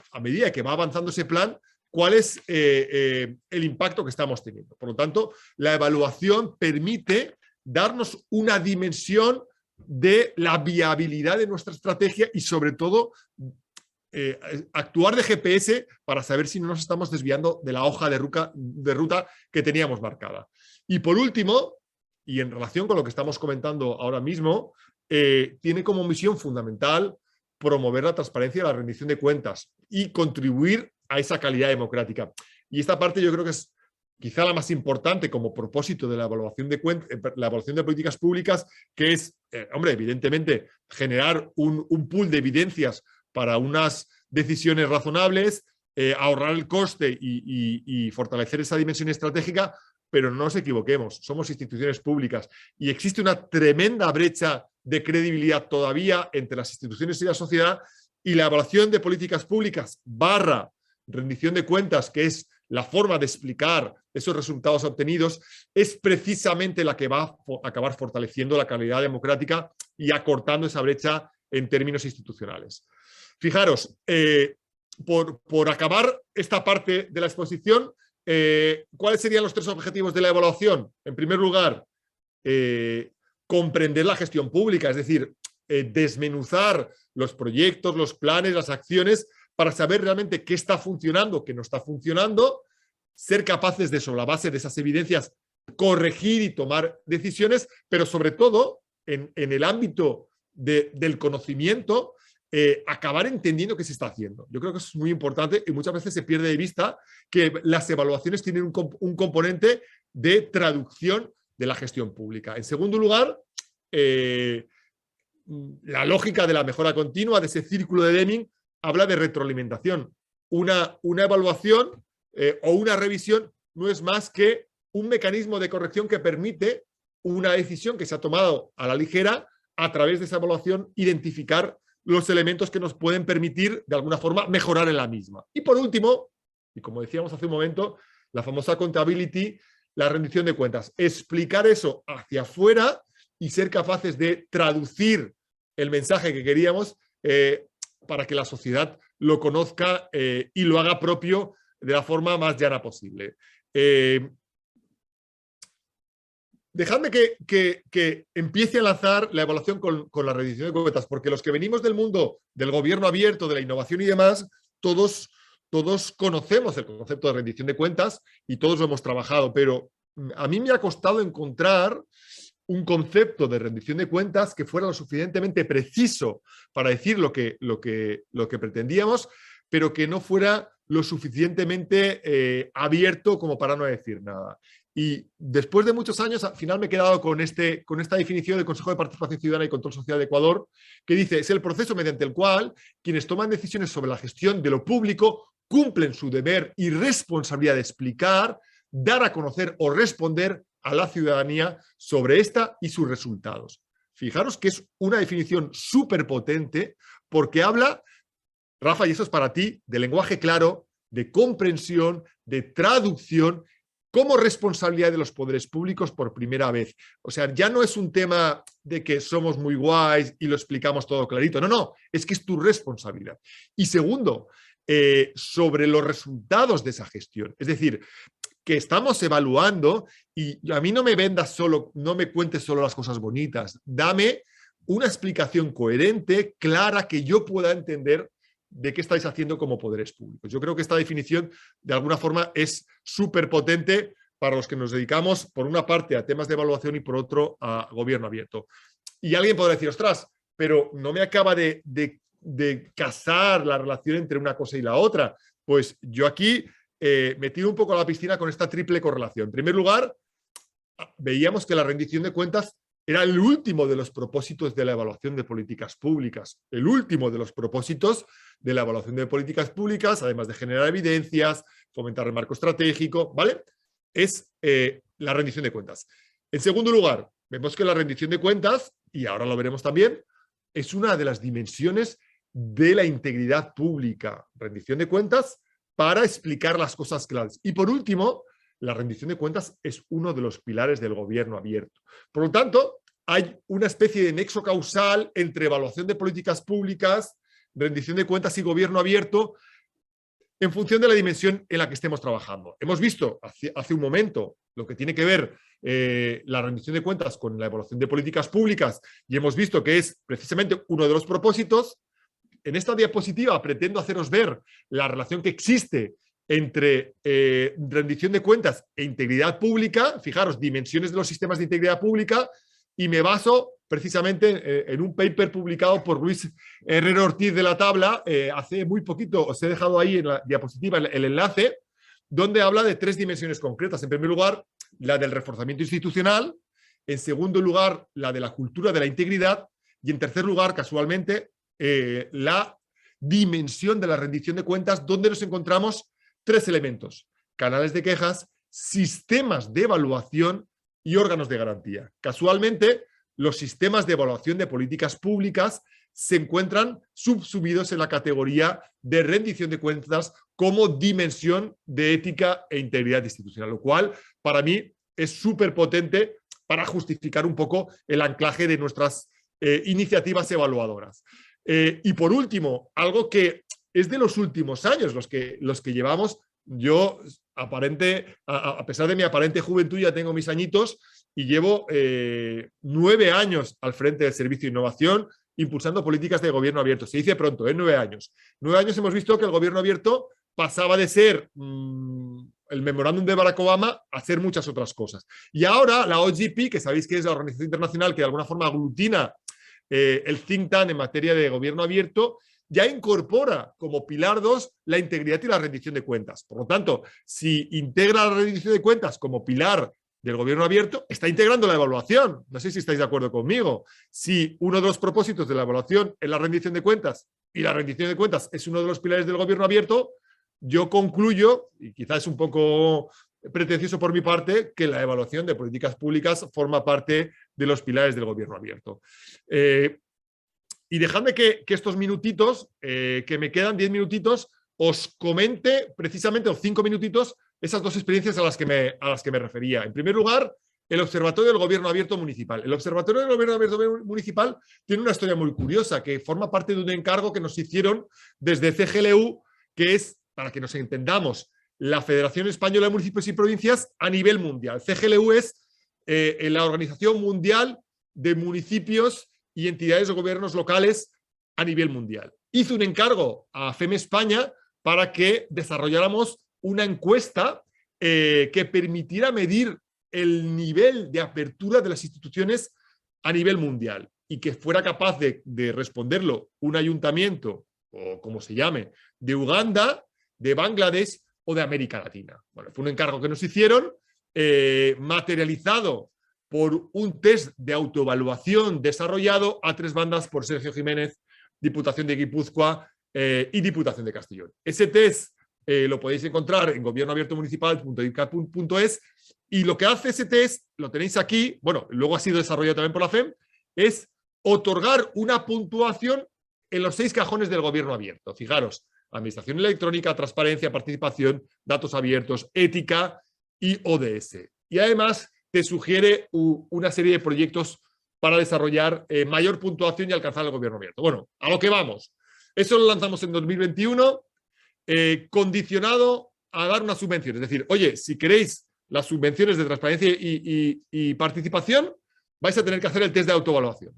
avanzando ese plan, cuál es el impacto que estamos teniendo. Por lo tanto, la evaluación permite darnos una dimensión de la viabilidad de nuestra estrategia y, sobre todo, actuar de GPS para saber si no nos estamos desviando de la hoja de ruta que teníamos marcada. Y por último, y en relación con lo que estamos comentando ahora mismo, tiene como misión fundamental promover la transparencia y la rendición de cuentas y contribuir a esa calidad democrática. Y esta parte yo creo que es quizá la más importante como propósito de la evaluación de políticas públicas, que es, hombre, evidentemente, generar un pool de evidencias para unas decisiones razonables, ahorrar el coste y fortalecer esa dimensión estratégica, pero no nos equivoquemos, somos instituciones públicas y existe una tremenda brecha de credibilidad todavía entre las instituciones y la sociedad, y la evaluación de políticas públicas / rendición de cuentas, que es la forma de explicar esos resultados obtenidos, es precisamente la que va a acabar fortaleciendo la calidad democrática y acortando esa brecha en términos institucionales. Fijaros, por acabar esta parte de la exposición, ¿cuáles serían los 3 objetivos de la evaluación? En primer lugar, comprender la gestión pública, es decir, desmenuzar los proyectos, los planes, las acciones, para saber realmente qué está funcionando, qué no está funcionando, ser capaces de, sobre la base de esas evidencias, corregir y tomar decisiones, pero sobre todo, en el ámbito del conocimiento, acabar entendiendo qué se está haciendo. Yo creo que eso es muy importante y muchas veces se pierde de vista que las evaluaciones tienen un componente de traducción de la gestión pública. En segundo lugar, la lógica de la mejora continua, de ese círculo de Deming, habla de retroalimentación. Una evaluación o una revisión no es más que un mecanismo de corrección que permite una decisión que se ha tomado a la ligera a través de esa evaluación, identificar los elementos que nos pueden permitir, de alguna forma, mejorar en la misma. Y por último, y como decíamos hace un momento, la famosa accountability, la rendición de cuentas. Explicar eso hacia afuera y ser capaces de traducir el mensaje que queríamos para que la sociedad lo conozca y lo haga propio de la forma más llana posible. Dejadme que empiece a lanzar la evaluación con la rendición de cuentas, porque los que venimos del mundo del gobierno abierto, de la innovación y demás, todos conocemos el concepto de rendición de cuentas y todos lo hemos trabajado, pero a mí me ha costado encontrar un concepto de rendición de cuentas que fuera lo suficientemente preciso para decir lo que pretendíamos, pero que no fuera lo suficientemente abierto como para no decir nada. Y después de muchos años, al final me he quedado con esta definición del Consejo de Participación Ciudadana y Control Social de Ecuador, que dice, es el proceso mediante el cual quienes toman decisiones sobre la gestión de lo público cumplen su deber y responsabilidad de explicar, dar a conocer o responder a la ciudadanía sobre esta y sus resultados. Fijaros que es una definición súper potente porque habla, Rafa, y eso es para ti, de lenguaje claro, de comprensión, de traducción, como responsabilidad de los poderes públicos por primera vez. O sea, ya no es un tema de que somos muy guays y lo explicamos todo clarito. No, no, es que es tu responsabilidad. Y segundo, sobre los resultados de esa gestión. Es decir, que estamos evaluando y a mí no me vendas solo, no me cuentes solo las cosas bonitas. Dame una explicación coherente, clara, que yo pueda entender de qué estáis haciendo como poderes públicos. Yo creo que esta definición, de alguna forma, es súper potente para los que nos dedicamos, por una parte, a temas de evaluación y por otro, a gobierno abierto. Y alguien podrá decir, ostras, pero no me acaba de casar la relación entre una cosa y la otra. Pues yo aquí me tiro un poco a la piscina con esta triple correlación. En primer lugar, veíamos que la rendición de cuentas era el último de los propósitos de la evaluación de políticas públicas. El último de los propósitos de la evaluación de políticas públicas, además de generar evidencias, fomentar el marco estratégico, ¿vale? Es la rendición de cuentas. En segundo lugar, vemos que la rendición de cuentas, y ahora lo veremos también, es una de las dimensiones de la integridad pública. Rendición de cuentas para explicar las cosas claras. Y por último, la rendición de cuentas es uno de los pilares del gobierno abierto. Por lo tanto, hay una especie de nexo causal entre evaluación de políticas públicas, rendición de cuentas y gobierno abierto en función de la dimensión en la que estemos trabajando. Hemos visto hace un momento lo que tiene que ver la rendición de cuentas con la evaluación de políticas públicas y hemos visto que es precisamente uno de los propósitos. En esta diapositiva pretendo haceros ver la relación que existe entre rendición de cuentas e integridad pública. Fijaros, dimensiones de los sistemas de integridad pública, y me baso precisamente en un paper publicado por Luis Herrero Ortiz de la Tabla hace muy poquito. Os he dejado ahí en la diapositiva el enlace, donde habla de tres dimensiones concretas. En primer lugar, la del reforzamiento institucional. En segundo lugar, la de la cultura de la integridad. Y en tercer lugar, casualmente, la dimensión de la rendición de cuentas, donde nos encontramos tres elementos: canales de quejas, sistemas de evaluación y órganos de garantía. Casualmente, los sistemas de evaluación de políticas públicas se encuentran subsumidos en la categoría de rendición de cuentas como dimensión de ética e integridad institucional, lo cual para mí es súper potente para justificar un poco el anclaje de nuestras iniciativas evaluadoras. Y por último, algo que es de los últimos años, los que llevamos. Yo, a pesar de mi aparente juventud, ya tengo mis añitos y llevo 9 años al frente del Servicio de Innovación, impulsando políticas de gobierno abierto. Se dice pronto, 9 años. 9 años hemos visto que el gobierno abierto pasaba de ser el memorándum de Barack Obama a hacer muchas otras cosas. Y ahora la OGP, que sabéis que es la organización internacional que de alguna forma aglutina el think tank en materia de gobierno abierto, ya incorpora como pilar 2 la integridad y la rendición de cuentas. Por lo tanto, si integra la rendición de cuentas como pilar del gobierno abierto, está integrando la evaluación. No sé si estáis de acuerdo conmigo. Si uno de los propósitos de la evaluación es la rendición de cuentas y la rendición de cuentas es uno de los pilares del gobierno abierto, yo concluyo, y quizás es un poco pretencioso por mi parte que la evaluación de políticas públicas forma parte de los pilares del gobierno abierto. Y dejadme que estos minutitos, que me quedan 10 minutitos, os comente precisamente, o 5 minutitos, esas dos experiencias a las que me refería. En primer lugar, el Observatorio del Gobierno Abierto Municipal. El Observatorio del Gobierno Abierto Municipal tiene una historia muy curiosa, que forma parte de un encargo que nos hicieron desde CGLU, que es, para que nos entendamos, la Federación Española de Municipios y Provincias a nivel mundial. CGLU es la Organización Mundial de Municipios y Entidades de Gobiernos Locales a nivel mundial. Hizo un encargo a FEM España para que desarrolláramos una encuesta que permitiera medir el nivel de apertura de las instituciones a nivel mundial y que fuera capaz de responderlo un ayuntamiento, o como se llame, de Uganda, de Bangladesh o de América Latina. Bueno, fue un encargo que nos hicieron, materializado por un test de autoevaluación desarrollado a 3 bandas por Sergio Jiménez, Diputación de Guipúzcoa y Diputación de Castellón. Ese test lo podéis encontrar en gobiernoabiertomunicipal.idcap.es, y lo que hace ese test, lo tenéis aquí, bueno, luego ha sido desarrollado también por la FEM, es otorgar una puntuación en los 6 cajones del gobierno abierto. Fijaros, administración electrónica, transparencia, participación, datos abiertos, ética y ODS. Y además te sugiere una serie de proyectos para desarrollar mayor puntuación y alcanzar el gobierno abierto. Bueno, a lo que vamos. Eso lo lanzamos en 2021, condicionado a dar una subvención. Es decir, oye, si queréis las subvenciones de transparencia y participación, vais a tener que hacer el test de autoevaluación.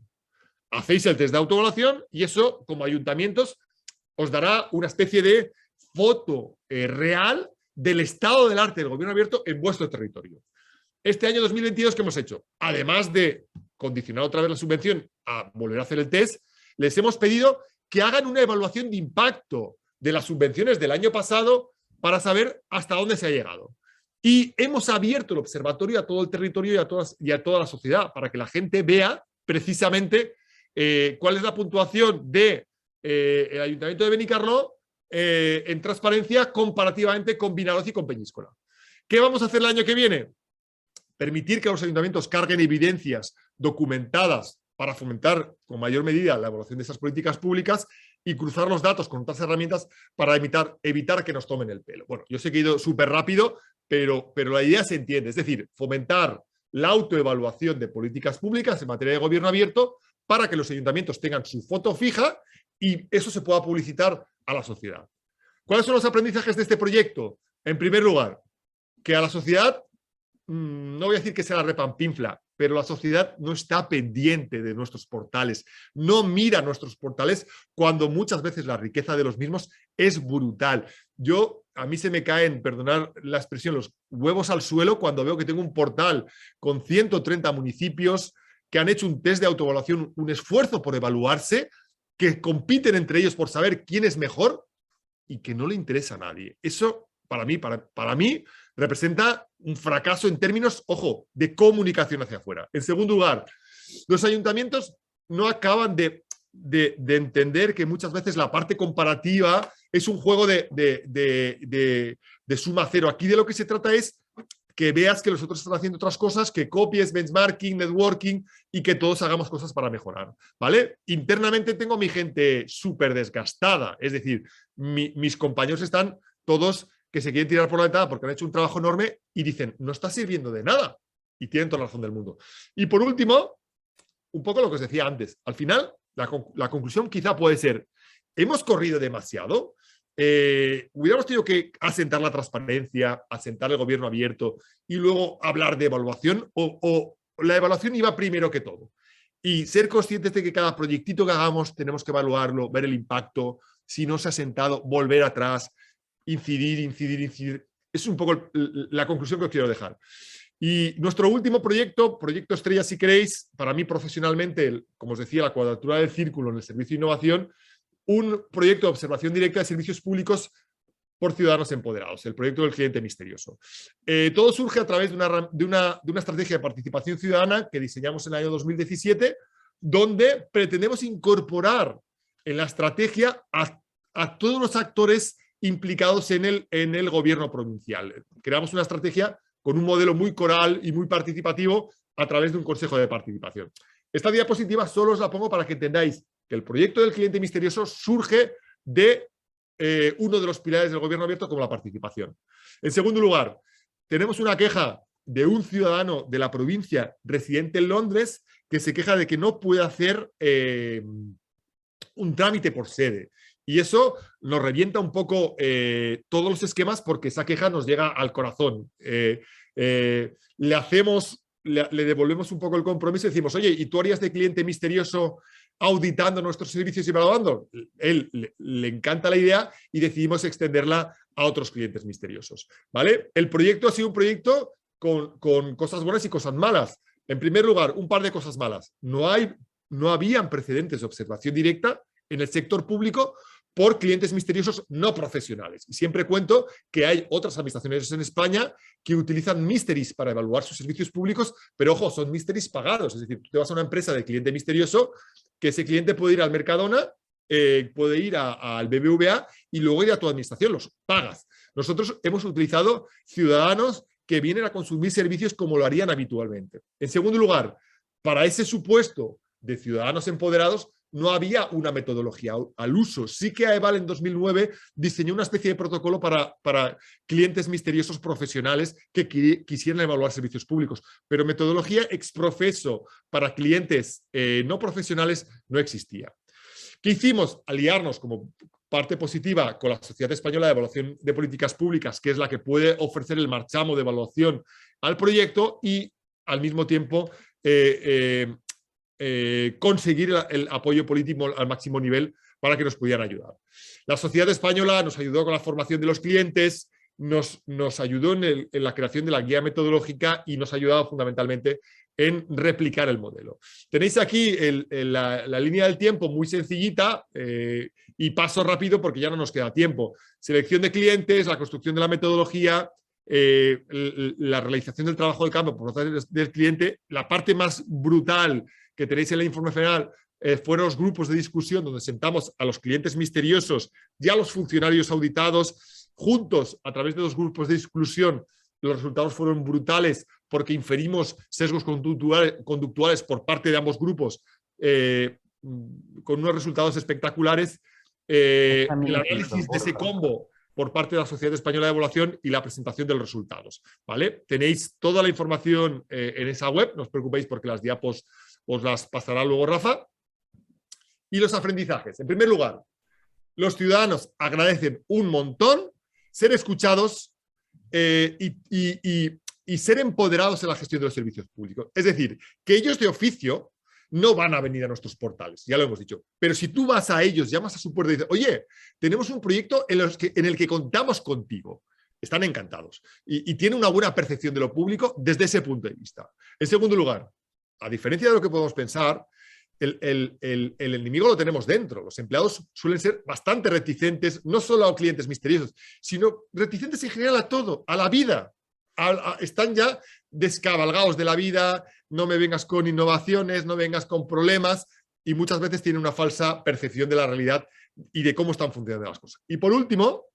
Hacéis el test de autoevaluación y eso, como ayuntamientos, os dará una especie de foto real del estado del arte del gobierno abierto en vuestro territorio. Este año 2022, ¿qué hemos hecho? Además de condicionar otra vez la subvención a volver a hacer el test, les hemos pedido que hagan una evaluación de impacto de las subvenciones del año pasado para saber hasta dónde se ha llegado. Y hemos abierto el observatorio a todo el territorio y a toda la sociedad para que la gente vea precisamente cuál es la puntuación del Ayuntamiento de Benicarló en transparencia comparativamente con Vinaroz y con Peñíscola. ¿Qué vamos a hacer el año que viene? Permitir que los ayuntamientos carguen evidencias documentadas para fomentar con mayor medida la evaluación de esas políticas públicas y cruzar los datos con otras herramientas para evitar que nos tomen el pelo. Bueno, yo sé que he ido súper rápido, pero la idea se entiende. Es decir, fomentar la autoevaluación de políticas públicas en materia de gobierno abierto para que los ayuntamientos tengan su foto fija y eso se pueda publicitar a la sociedad. ¿Cuáles son los aprendizajes de este proyecto? En primer lugar, que a la sociedad, no voy a decir que sea la repampinfla, pero la sociedad no está pendiente de nuestros portales, no mira nuestros portales cuando muchas veces la riqueza de los mismos es brutal. A mí se me caen, perdonad la expresión, los huevos al suelo cuando veo que tengo un portal con 130 municipios que han hecho un test de autoevaluación, un esfuerzo por evaluarse, que compiten entre ellos por saber quién es mejor y que no le interesa a nadie. Eso, para mí representa un fracaso en términos, ojo, de comunicación hacia afuera. En segundo lugar, los ayuntamientos no acaban de entender que muchas veces la parte comparativa es un juego de suma cero. Aquí de lo que se trata es que veas que los otros están haciendo otras cosas, que copies, benchmarking, networking y que todos hagamos cosas para mejorar, ¿vale? Internamente tengo mi gente súper desgastada, es decir, mis compañeros están todos que se quieren tirar por la ventana porque han hecho un trabajo enorme y dicen, no está sirviendo de nada. Y tienen toda la razón del mundo. Y por último, un poco lo que os decía antes, al final la conclusión quizá puede ser, ¿hemos corrido demasiado? Hubiéramos tenido que asentar la transparencia, asentar el gobierno abierto y luego hablar de evaluación o la evaluación iba primero que todo. Y ser conscientes de que cada proyectito que hagamos tenemos que evaluarlo, ver el impacto, si no se ha asentado, volver atrás, incidir. Es un poco la conclusión que os quiero dejar. Y nuestro último proyecto estrella si queréis, para mí profesionalmente, como os decía, la cuadratura del círculo en el servicio de innovación, un proyecto de observación directa de servicios públicos por ciudadanos empoderados, el proyecto del cliente misterioso. Todo surge a través de una estrategia de participación ciudadana que diseñamos en el año 2017, donde pretendemos incorporar en la estrategia a todos los actores implicados en el gobierno provincial. Creamos una estrategia con un modelo muy coral y muy participativo a través de un consejo de participación. Esta diapositiva solo os la pongo para que entendáis que el proyecto del cliente misterioso surge de uno de los pilares del gobierno abierto, como la participación. En segundo lugar, tenemos una queja de un ciudadano de la provincia residente en Londres que se queja de que no puede hacer un trámite por sede. Y eso nos revienta un poco todos los esquemas, porque esa queja nos llega al corazón. Le devolvemos un poco el compromiso y decimos, oye, ¿y tú harías de cliente misterioso auditando nuestros servicios y evaluando? Él le encanta la idea y decidimos extenderla a otros clientes misteriosos, ¿vale? El proyecto ha sido un proyecto con cosas buenas y cosas malas. En primer lugar, un par de cosas malas. No habían precedentes de observación directa en el sector público por clientes misteriosos no profesionales. Y siempre cuento que hay otras administraciones en España que utilizan mysteries para evaluar sus servicios públicos, pero ojo, son mysteries pagados. Es decir, tú te vas a una empresa de cliente misterioso, que ese cliente puede ir al Mercadona, puede ir al BBVA y luego ir a tu administración, los pagas. Nosotros hemos utilizado ciudadanos que vienen a consumir servicios como lo harían habitualmente. En segundo lugar, para ese supuesto de ciudadanos empoderados, no había una metodología al uso. Sí que AEVAL en 2009 diseñó una especie de protocolo para clientes misteriosos profesionales que quisieran evaluar servicios públicos, pero metodología ex profeso para clientes no profesionales no existía. ¿Qué hicimos? Aliarnos como parte positiva con la Sociedad Española de Evaluación de Políticas Públicas, que es la que puede ofrecer el marchamo de evaluación al proyecto, y al mismo tiempo conseguir el apoyo político al máximo nivel para que nos pudieran ayudar. La Sociedad Española nos ayudó con la formación de los clientes, nos ayudó en la creación de la guía metodológica y nos ha ayudado fundamentalmente en replicar el modelo. Tenéis aquí la línea del tiempo muy sencillita y paso rápido porque ya no nos queda tiempo. Selección de clientes, la construcción de la metodología, la realización del trabajo de campo por parte del cliente. La parte más brutal que tenéis en el informe final fueron los grupos de discusión donde sentamos a los clientes misteriosos y a los funcionarios auditados juntos a través de los grupos de discusión. Los resultados fueron brutales porque inferimos sesgos conductuales por parte de ambos grupos con unos resultados espectaculares. El análisis de ese combo por parte de la Sociedad Española de Evaluación y la presentación de los resultados, ¿vale? Tenéis toda la información en esa web, no os preocupéis porque las diapos os las pasará luego Rafa. Y los aprendizajes. En primer lugar, los ciudadanos agradecen un montón ser escuchados y ser empoderados en la gestión de los servicios públicos. Es decir, que ellos de oficio no van a venir a nuestros portales, ya lo hemos dicho. Pero si tú vas a ellos, llamas a su puerta y dices, oye, tenemos un proyecto en el que contamos contigo. Están encantados. Y tienen una buena percepción de lo público desde ese punto de vista. En segundo lugar, a diferencia de lo que podemos pensar, el enemigo lo tenemos dentro. Los empleados suelen ser bastante reticentes, no solo a clientes misteriosos, sino reticentes en general a todo, a la vida. Están ya descabalgados de la vida, no me vengas con innovaciones, no vengas con problemas, y muchas veces tienen una falsa percepción de la realidad y de cómo están funcionando las cosas. Y por último,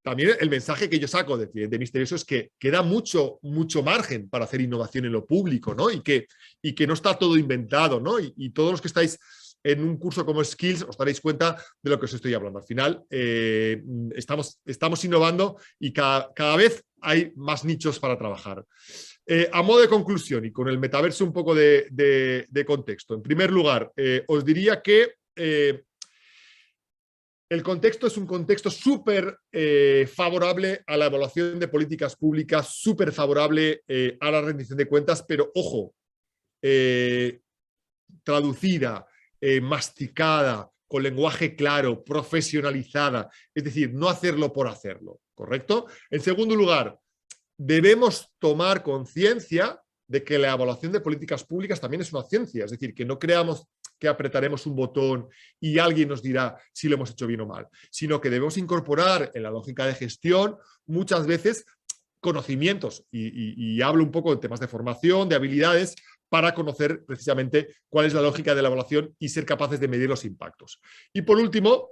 también el mensaje que yo saco del cliente misterioso es que queda mucho margen para hacer innovación en lo público, ¿no? Y que no está todo inventado, ¿no? Y todos los que estáis en un curso como Skills os daréis cuenta de lo que os estoy hablando. Al final estamos innovando y cada vez hay más nichos para trabajar. A modo de conclusión y con el metaverso un poco de contexto. En primer lugar, os diría que el contexto es un contexto súper favorable a la evaluación de políticas públicas, súper favorable a la rendición de cuentas, pero ojo, traducida, masticada, con lenguaje claro, profesionalizada, es decir, no hacerlo por hacerlo, ¿correcto? En segundo lugar, debemos tomar conciencia de que la evaluación de políticas públicas también es una ciencia, es decir, que no creamos que apretaremos un botón y alguien nos dirá si lo hemos hecho bien o mal, sino que debemos incorporar en la lógica de gestión muchas veces conocimientos y hablo un poco de temas de formación, de habilidades, para conocer precisamente cuál es la lógica de la evaluación y ser capaces de medir los impactos. Y por último,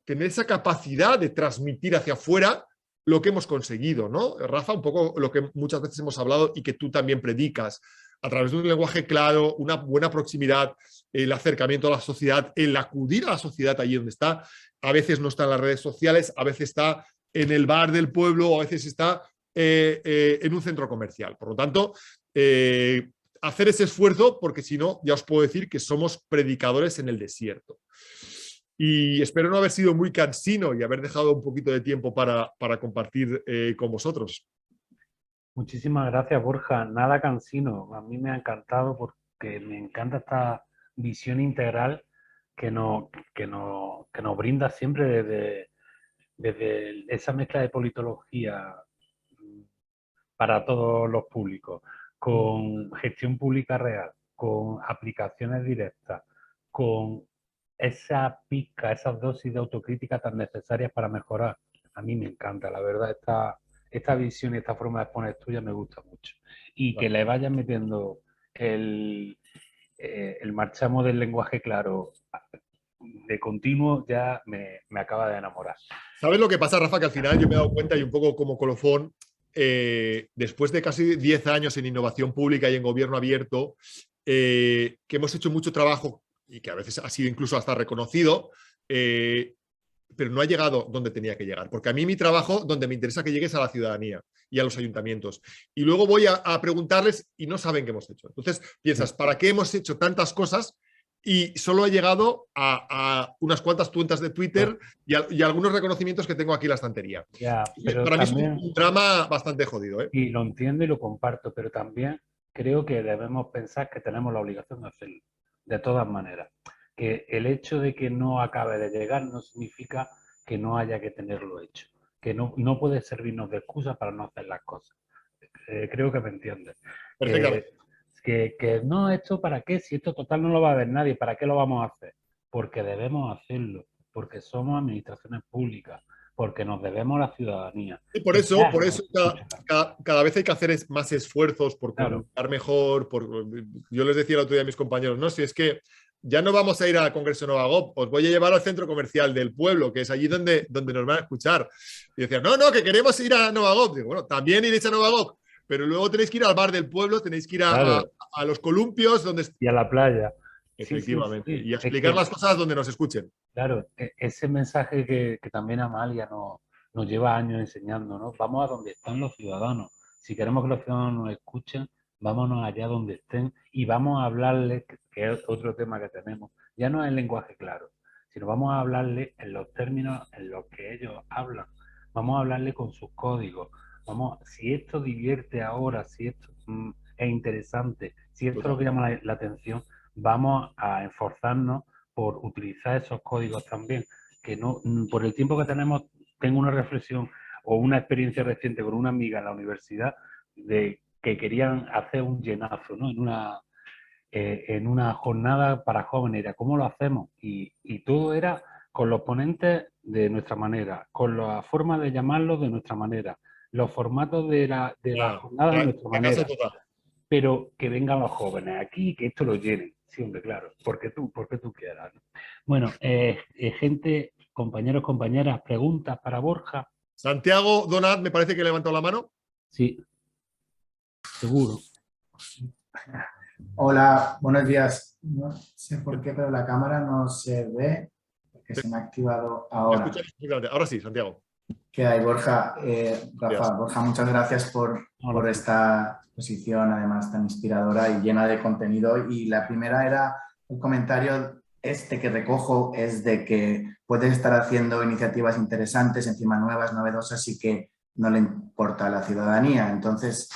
tener esa capacidad de transmitir hacia afuera lo que hemos conseguido, ¿no? Rafa, un poco lo que muchas veces hemos hablado y que tú también predicas, a través de un lenguaje claro, una buena proximidad, el acercamiento a la sociedad, el acudir a la sociedad allí donde está. A veces no está en las redes sociales, a veces está en el bar del pueblo, o a veces está en un centro comercial. Por lo tanto, hacer ese esfuerzo, porque si no, ya os puedo decir que somos predicadores en el desierto. Y espero no haber sido muy cansino y haber dejado un poquito de tiempo para compartir con vosotros. Muchísimas gracias, Borja. Nada cansino. A mí me ha encantado porque me encanta esta visión integral que nos brinda siempre desde esa mezcla de politología para todos los públicos, con gestión pública real, con aplicaciones directas, con esa pizca, esas dosis de autocrítica tan necesarias para mejorar. A mí me encanta, la verdad, esta visión y esta forma de exponer tuya me gusta mucho. Y que le vayan metiendo el marchamo del lenguaje claro de continuo ya me acaba de enamorar. ¿Sabes lo que pasa, Rafa? Que al final yo me he dado cuenta, y un poco como colofón, después de casi 10 años en innovación pública y en gobierno abierto, que hemos hecho mucho trabajo y que a veces ha sido incluso hasta reconocido, pero no ha llegado donde tenía que llegar. Porque a mí mi trabajo, donde me interesa que llegues a la ciudadanía y a los ayuntamientos. Y luego voy a preguntarles y no saben qué hemos hecho. Entonces piensas, ¿para qué hemos hecho tantas cosas? Y solo he llegado a unas cuantas cuentas de Twitter y algunos reconocimientos que tengo aquí en la estantería. Ya, pero para mí también, es un drama bastante jodido, ¿eh? y lo entiendo y lo comparto, pero también creo que debemos pensar que tenemos la obligación de hacerlo, de todas maneras. Que el hecho de que no acabe de llegar no significa que no haya que tenerlo hecho, que no puede servirnos de excusa para no hacer las cosas. Creo que me entiendes. Perfectamente. Que no, esto para qué, si esto total no lo va a ver nadie, ¿para qué lo vamos a hacer? Porque debemos hacerlo, porque somos administraciones públicas, porque nos debemos a la ciudadanía. Y Y ya por nos eso escuchan. cada vez hay que hacer más esfuerzos por Claro, comunicar mejor. Yo les decía el otro día a mis compañeros, no, si es que ya no vamos a ir al Congreso Novagop, os voy a llevar al centro comercial del pueblo, que es allí donde nos van a escuchar. Y decían, no, que queremos ir a Novagop. Digo, bueno, también iréis a Novagop, pero luego tenéis que ir al bar del pueblo, tenéis que ir claro. a los columpios, donde... Y a la playa. Sí, sí, Efectivamente, sí. y a Es explicar que, las cosas donde nos escuchen. claro, ese mensaje que también Amalia nos lleva años enseñando, ¿no? Vamos a donde están los ciudadanos. Si queremos que los ciudadanos nos escuchen, vámonos allá donde estén y vamos a hablarles, que es otro tema que tenemos, ya no es el lenguaje claro, sino vamos a hablarles en los términos en los que ellos hablan. Vamos a hablarles con sus códigos. Si esto divierte ahora, si esto es interesante, si esto es lo que llama la atención, vamos a esforzarnos por utilizar esos códigos también, que no, por el tiempo que tenemos, tengo una reflexión o una experiencia reciente con una amiga en la universidad de que querían hacer un llenazo, ¿no? En una jornada para jóvenes, era ¿cómo lo hacemos? Y todo era con los ponentes de nuestra manera, con la forma de llamarlos de nuestra manera, los formatos de la jornada de nuestra Fracaso manera, total. pero que vengan los jóvenes aquí y que esto lo llenen. Sí, hombre, claro, porque tú quieras, ¿no? Bueno, gente, compañeros, compañeras, preguntas para Borja. Santiago Donat me parece que levantó la mano. Sí, seguro. Hola, buenos días. No sé por qué, pero la cámara no se ve porque se me ha activado ahora. Ahora sí, Santiago. ¿Qué hay, Borja? Rafa, Gracias. Borja, muchas gracias por esta exposición, además tan inspiradora y llena de contenido. Y la primera era el comentario que recojo, es de que puedes estar haciendo iniciativas interesantes, encima nuevas, novedosas y que no le importa a la ciudadanía. Entonces,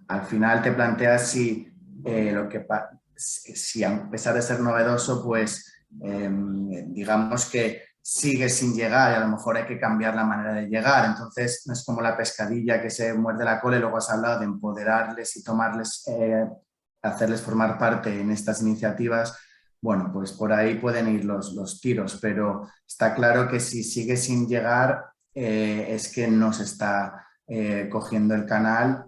al final te planteas si a pesar de ser novedoso, pues digamos que sigue sin llegar y a lo mejor hay que cambiar la manera de llegar. Entonces no es como la pescadilla que se muerde la cola y luego has hablado de empoderarles y hacerles formar parte en estas iniciativas. Bueno, pues por ahí pueden ir los tiros, pero está claro que si sigue sin llegar es que no se está cogiendo el canal,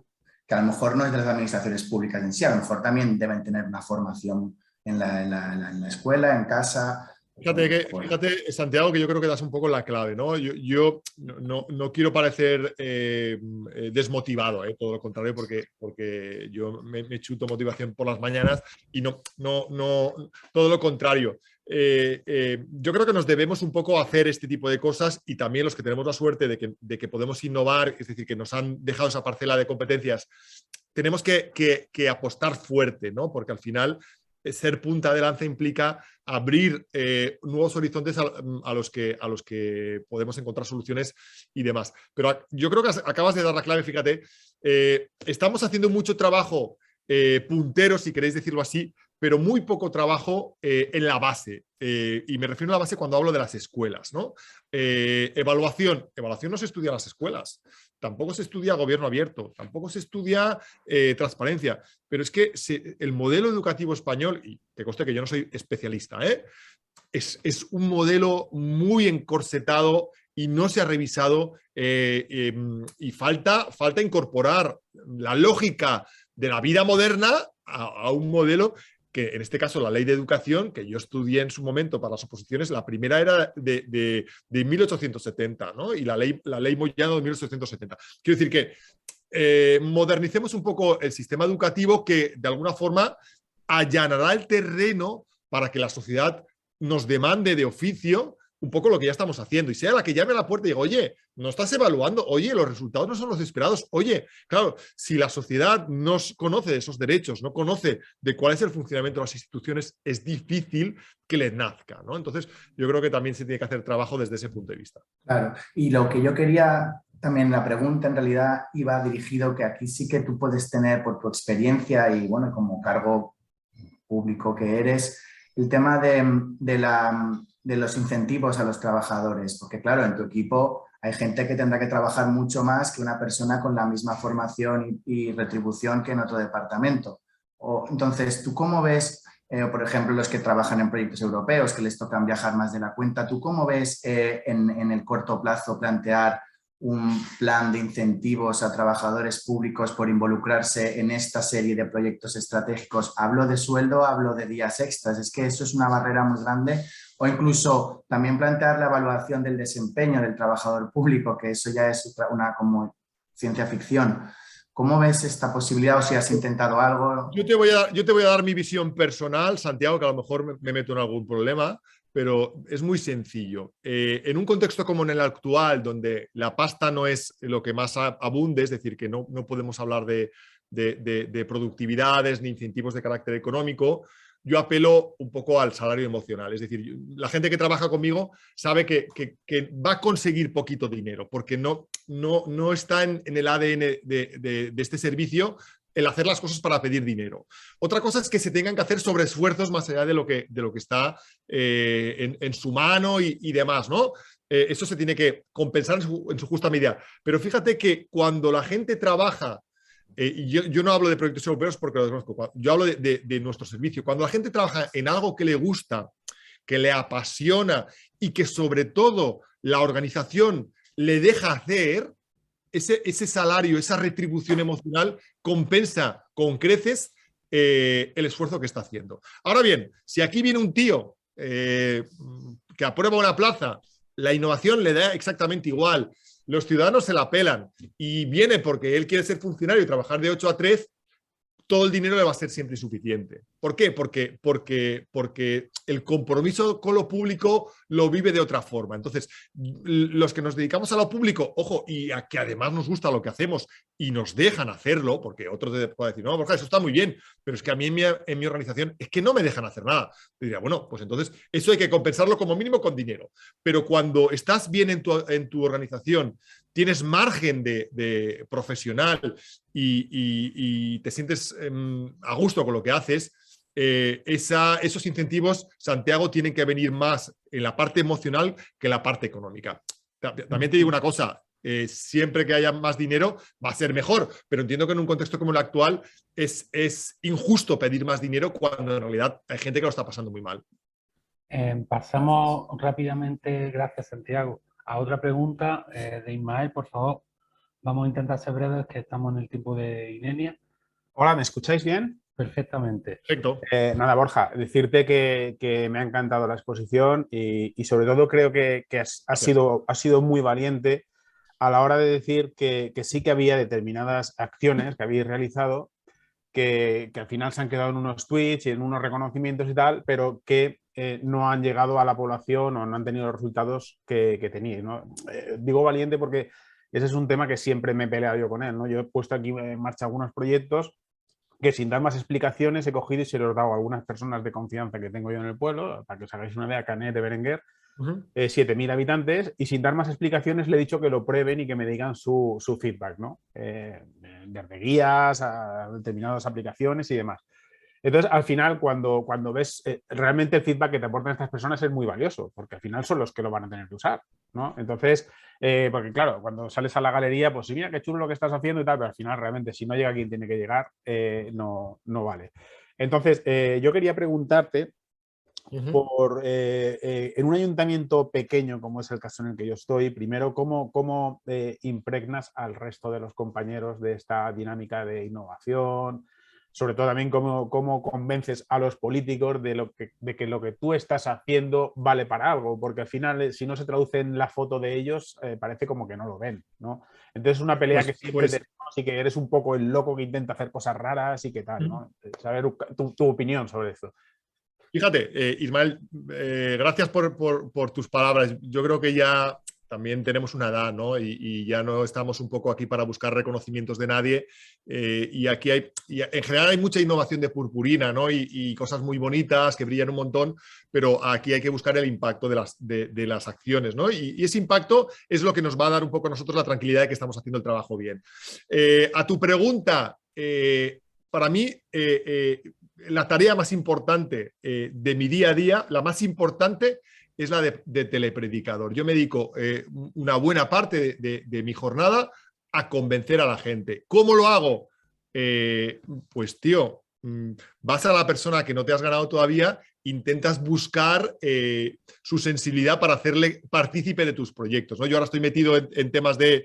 que a lo mejor no es de las administraciones públicas en sí, a lo mejor también deben tener una formación en la escuela, en casa, Fíjate, Santiago, que yo creo que das un poco la clave, ¿no? Yo no quiero parecer desmotivado, todo lo contrario, porque yo me chuto motivación por las mañanas y todo lo contrario. Yo creo que nos debemos un poco hacer este tipo de cosas y también los que tenemos la suerte de que podemos innovar, es decir, que nos han dejado esa parcela de competencias, tenemos que apostar fuerte, ¿no? Porque al final ser punta de lanza implica abrir nuevos horizontes a los que podemos encontrar soluciones y demás. Pero yo creo que acabas de dar la clave, fíjate, estamos haciendo mucho trabajo puntero, si queréis decirlo así, pero muy poco trabajo en la base. Y me refiero a la base cuando hablo de las escuelas, ¿no? Evaluación no se estudia en las escuelas. Tampoco se estudia gobierno abierto, tampoco se estudia transparencia, pero es que el modelo educativo español, y que conste que yo no soy especialista, es un modelo muy encorsetado y no se ha revisado y falta incorporar la lógica de la vida moderna a un modelo que en este caso la ley de educación, que yo estudié en su momento para las oposiciones, la primera era de 1870, ¿no? Y la ley Moyano de 1870. Quiero decir que modernicemos un poco el sistema educativo que de alguna forma allanará el terreno para que la sociedad nos demande de oficio un poco lo que ya estamos haciendo y sea la que llame a la puerta y diga, oye, no estás evaluando, oye, los resultados no son los esperados, oye, claro, si la sociedad no conoce de esos derechos, no conoce de cuál es el funcionamiento de las instituciones, es difícil que les nazca, ¿no? Entonces, yo creo que también se tiene que hacer trabajo desde ese punto de vista. Claro, y lo que yo quería, también la pregunta en realidad iba dirigido que aquí sí que tú puedes tener por tu experiencia y bueno, como cargo público que eres, el tema de los incentivos a los trabajadores, porque claro, en tu equipo hay gente que tendrá que trabajar mucho más que una persona con la misma formación y retribución que en otro departamento. Entonces, ¿tú cómo ves, por ejemplo, los que trabajan en proyectos europeos, que les tocan viajar más de la cuenta, ¿tú cómo ves en el corto plazo plantear un plan de incentivos a trabajadores públicos por involucrarse en esta serie de proyectos estratégicos? Hablo de sueldo, hablo de días extras, es que eso es una barrera muy grande. O incluso también plantear la evaluación del desempeño del trabajador público, que eso ya es una como ciencia ficción. ¿Cómo ves esta posibilidad o si has intentado algo? Yo te voy a dar mi visión personal, Santiago, que a lo mejor me meto en algún problema, pero es muy sencillo. En un contexto como en el actual, donde la pasta no es lo que más abunde, es decir, que no podemos hablar de productividades ni incentivos de carácter económico, yo apelo un poco al salario emocional. Es decir, la gente que trabaja conmigo sabe que va a conseguir poquito dinero, porque no está en el ADN de este servicio el hacer las cosas para pedir dinero. Otra cosa es que se tengan que hacer sobreesfuerzos más allá de lo que está en su mano y demás, ¿no? Eso se tiene que compensar en su justa medida. Pero fíjate que cuando la gente trabaja, y yo no hablo de proyectos europeos porque lo desconozco, yo hablo de nuestro servicio. Cuando la gente trabaja en algo que le gusta, que le apasiona y que sobre todo la organización le deja hacer, ese salario, esa retribución emocional compensa con creces el esfuerzo que está haciendo. Ahora bien, si aquí viene un tío que aprueba una plaza, la innovación le da exactamente igual, los ciudadanos se la pelan y viene porque él quiere ser funcionario y trabajar de 8 a 3, todo el dinero le va a ser siempre insuficiente. ¿Por qué? Porque el compromiso con lo público lo vive de otra forma. Entonces, los que nos dedicamos a lo público, ojo, y a que además nos gusta lo que hacemos y nos dejan hacerlo, porque otros pueden decir, no, Borja, eso está muy bien, pero es que a mí en mi organización es que no me dejan hacer nada. Te diría, bueno, pues entonces eso hay que compensarlo como mínimo con dinero. Pero cuando estás bien en tu organización, tienes margen de profesional y te sientes a gusto con lo que haces, esos incentivos, Santiago, tienen que venir más en la parte emocional que en la parte económica. También te digo una cosa, siempre que haya más dinero va a ser mejor, pero entiendo que en un contexto como el actual es injusto pedir más dinero cuando en realidad hay gente que lo está pasando muy mal. Pasamos rápidamente, gracias Santiago, a otra pregunta de Ismael, por favor. Vamos a intentar ser breves, que estamos en el tiempo de Inenia. Hola, ¿me escucháis bien? perfectamente. Perfecto. Nada, Borja, decirte que me ha encantado la exposición y sobre todo creo que has sido muy valiente a la hora de decir que sí que había determinadas acciones que habéis realizado que al final se han quedado en unos tweets y en unos reconocimientos y tal, pero que no han llegado a la población o no han tenido los resultados que teníais, ¿no? Digo valiente porque ese es un tema que siempre me he peleado yo con él, ¿no? Yo he puesto aquí en marcha algunos proyectos que sin dar más explicaciones he cogido y se los he dado a algunas personas de confianza que tengo yo en el pueblo, para que os hagáis una idea, Canet de Berenguer, 7.000 habitantes, y sin dar más explicaciones le he dicho que lo prueben y que me digan su feedback, ¿no? Desde guías a determinadas aplicaciones y demás. Entonces, al final, cuando ves realmente el feedback que te aportan estas personas es muy valioso, porque al final son los que lo van a tener que usar, ¿no? Entonces, porque claro, cuando sales a la galería, pues sí, mira qué chulo lo que estás haciendo y tal, pero al final realmente si no llega quien tiene que llegar, no vale. Entonces, yo quería preguntarte en un ayuntamiento pequeño, como es el caso en el que yo estoy, primero, ¿cómo impregnas al resto de los compañeros de esta dinámica de innovación? Sobre todo también cómo convences a los políticos de que lo que tú estás haciendo vale para algo, porque al final, si no se traduce en la foto de ellos, parece como que no lo ven, ¿no? Entonces es una pelea que siempre tenemos y que eres un poco el loco que intenta hacer cosas raras y qué tal, ¿no? Saber tu opinión sobre esto. Fíjate, Ismael, gracias por tus palabras. Yo creo que ya también tenemos una edad, ¿no? Y ya no estamos un poco aquí para buscar reconocimientos de nadie. Y aquí en general hay mucha innovación de purpurina, ¿no? Y cosas muy bonitas que brillan un montón, pero aquí hay que buscar el impacto de las acciones, ¿no? Y ese impacto es lo que nos va a dar un poco a nosotros la tranquilidad de que estamos haciendo el trabajo bien. A tu pregunta, para mí, la tarea más importante de mi día a día, la más importante es la de telepredicador. Yo me dedico una buena parte de mi jornada a convencer a la gente. ¿Cómo lo hago? Pues tío, vas a la persona que no te has ganado todavía, intentas buscar su sensibilidad para hacerle partícipe de tus proyectos, ¿no? Yo ahora estoy metido en temas de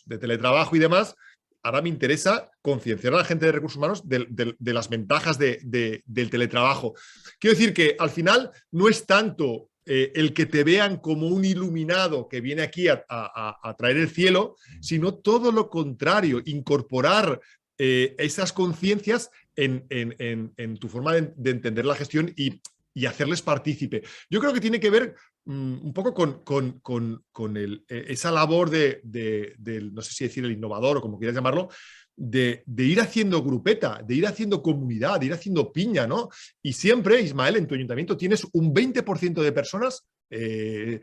teletrabajo y demás. Ahora me interesa concienciar a la gente de recursos humanos de las ventajas del teletrabajo. Quiero decir que al final no es tanto el que te vean como un iluminado que viene aquí a traer el cielo, sino todo lo contrario, incorporar esas conciencias en tu forma de entender la gestión y hacerles partícipe. Yo creo que tiene que ver un poco con esa labor no sé si decir el innovador o como quieras llamarlo, de ir haciendo grupeta, de ir haciendo comunidad, de ir haciendo piña, ¿no? Y siempre, Ismael, en tu ayuntamiento tienes un 20% de personas que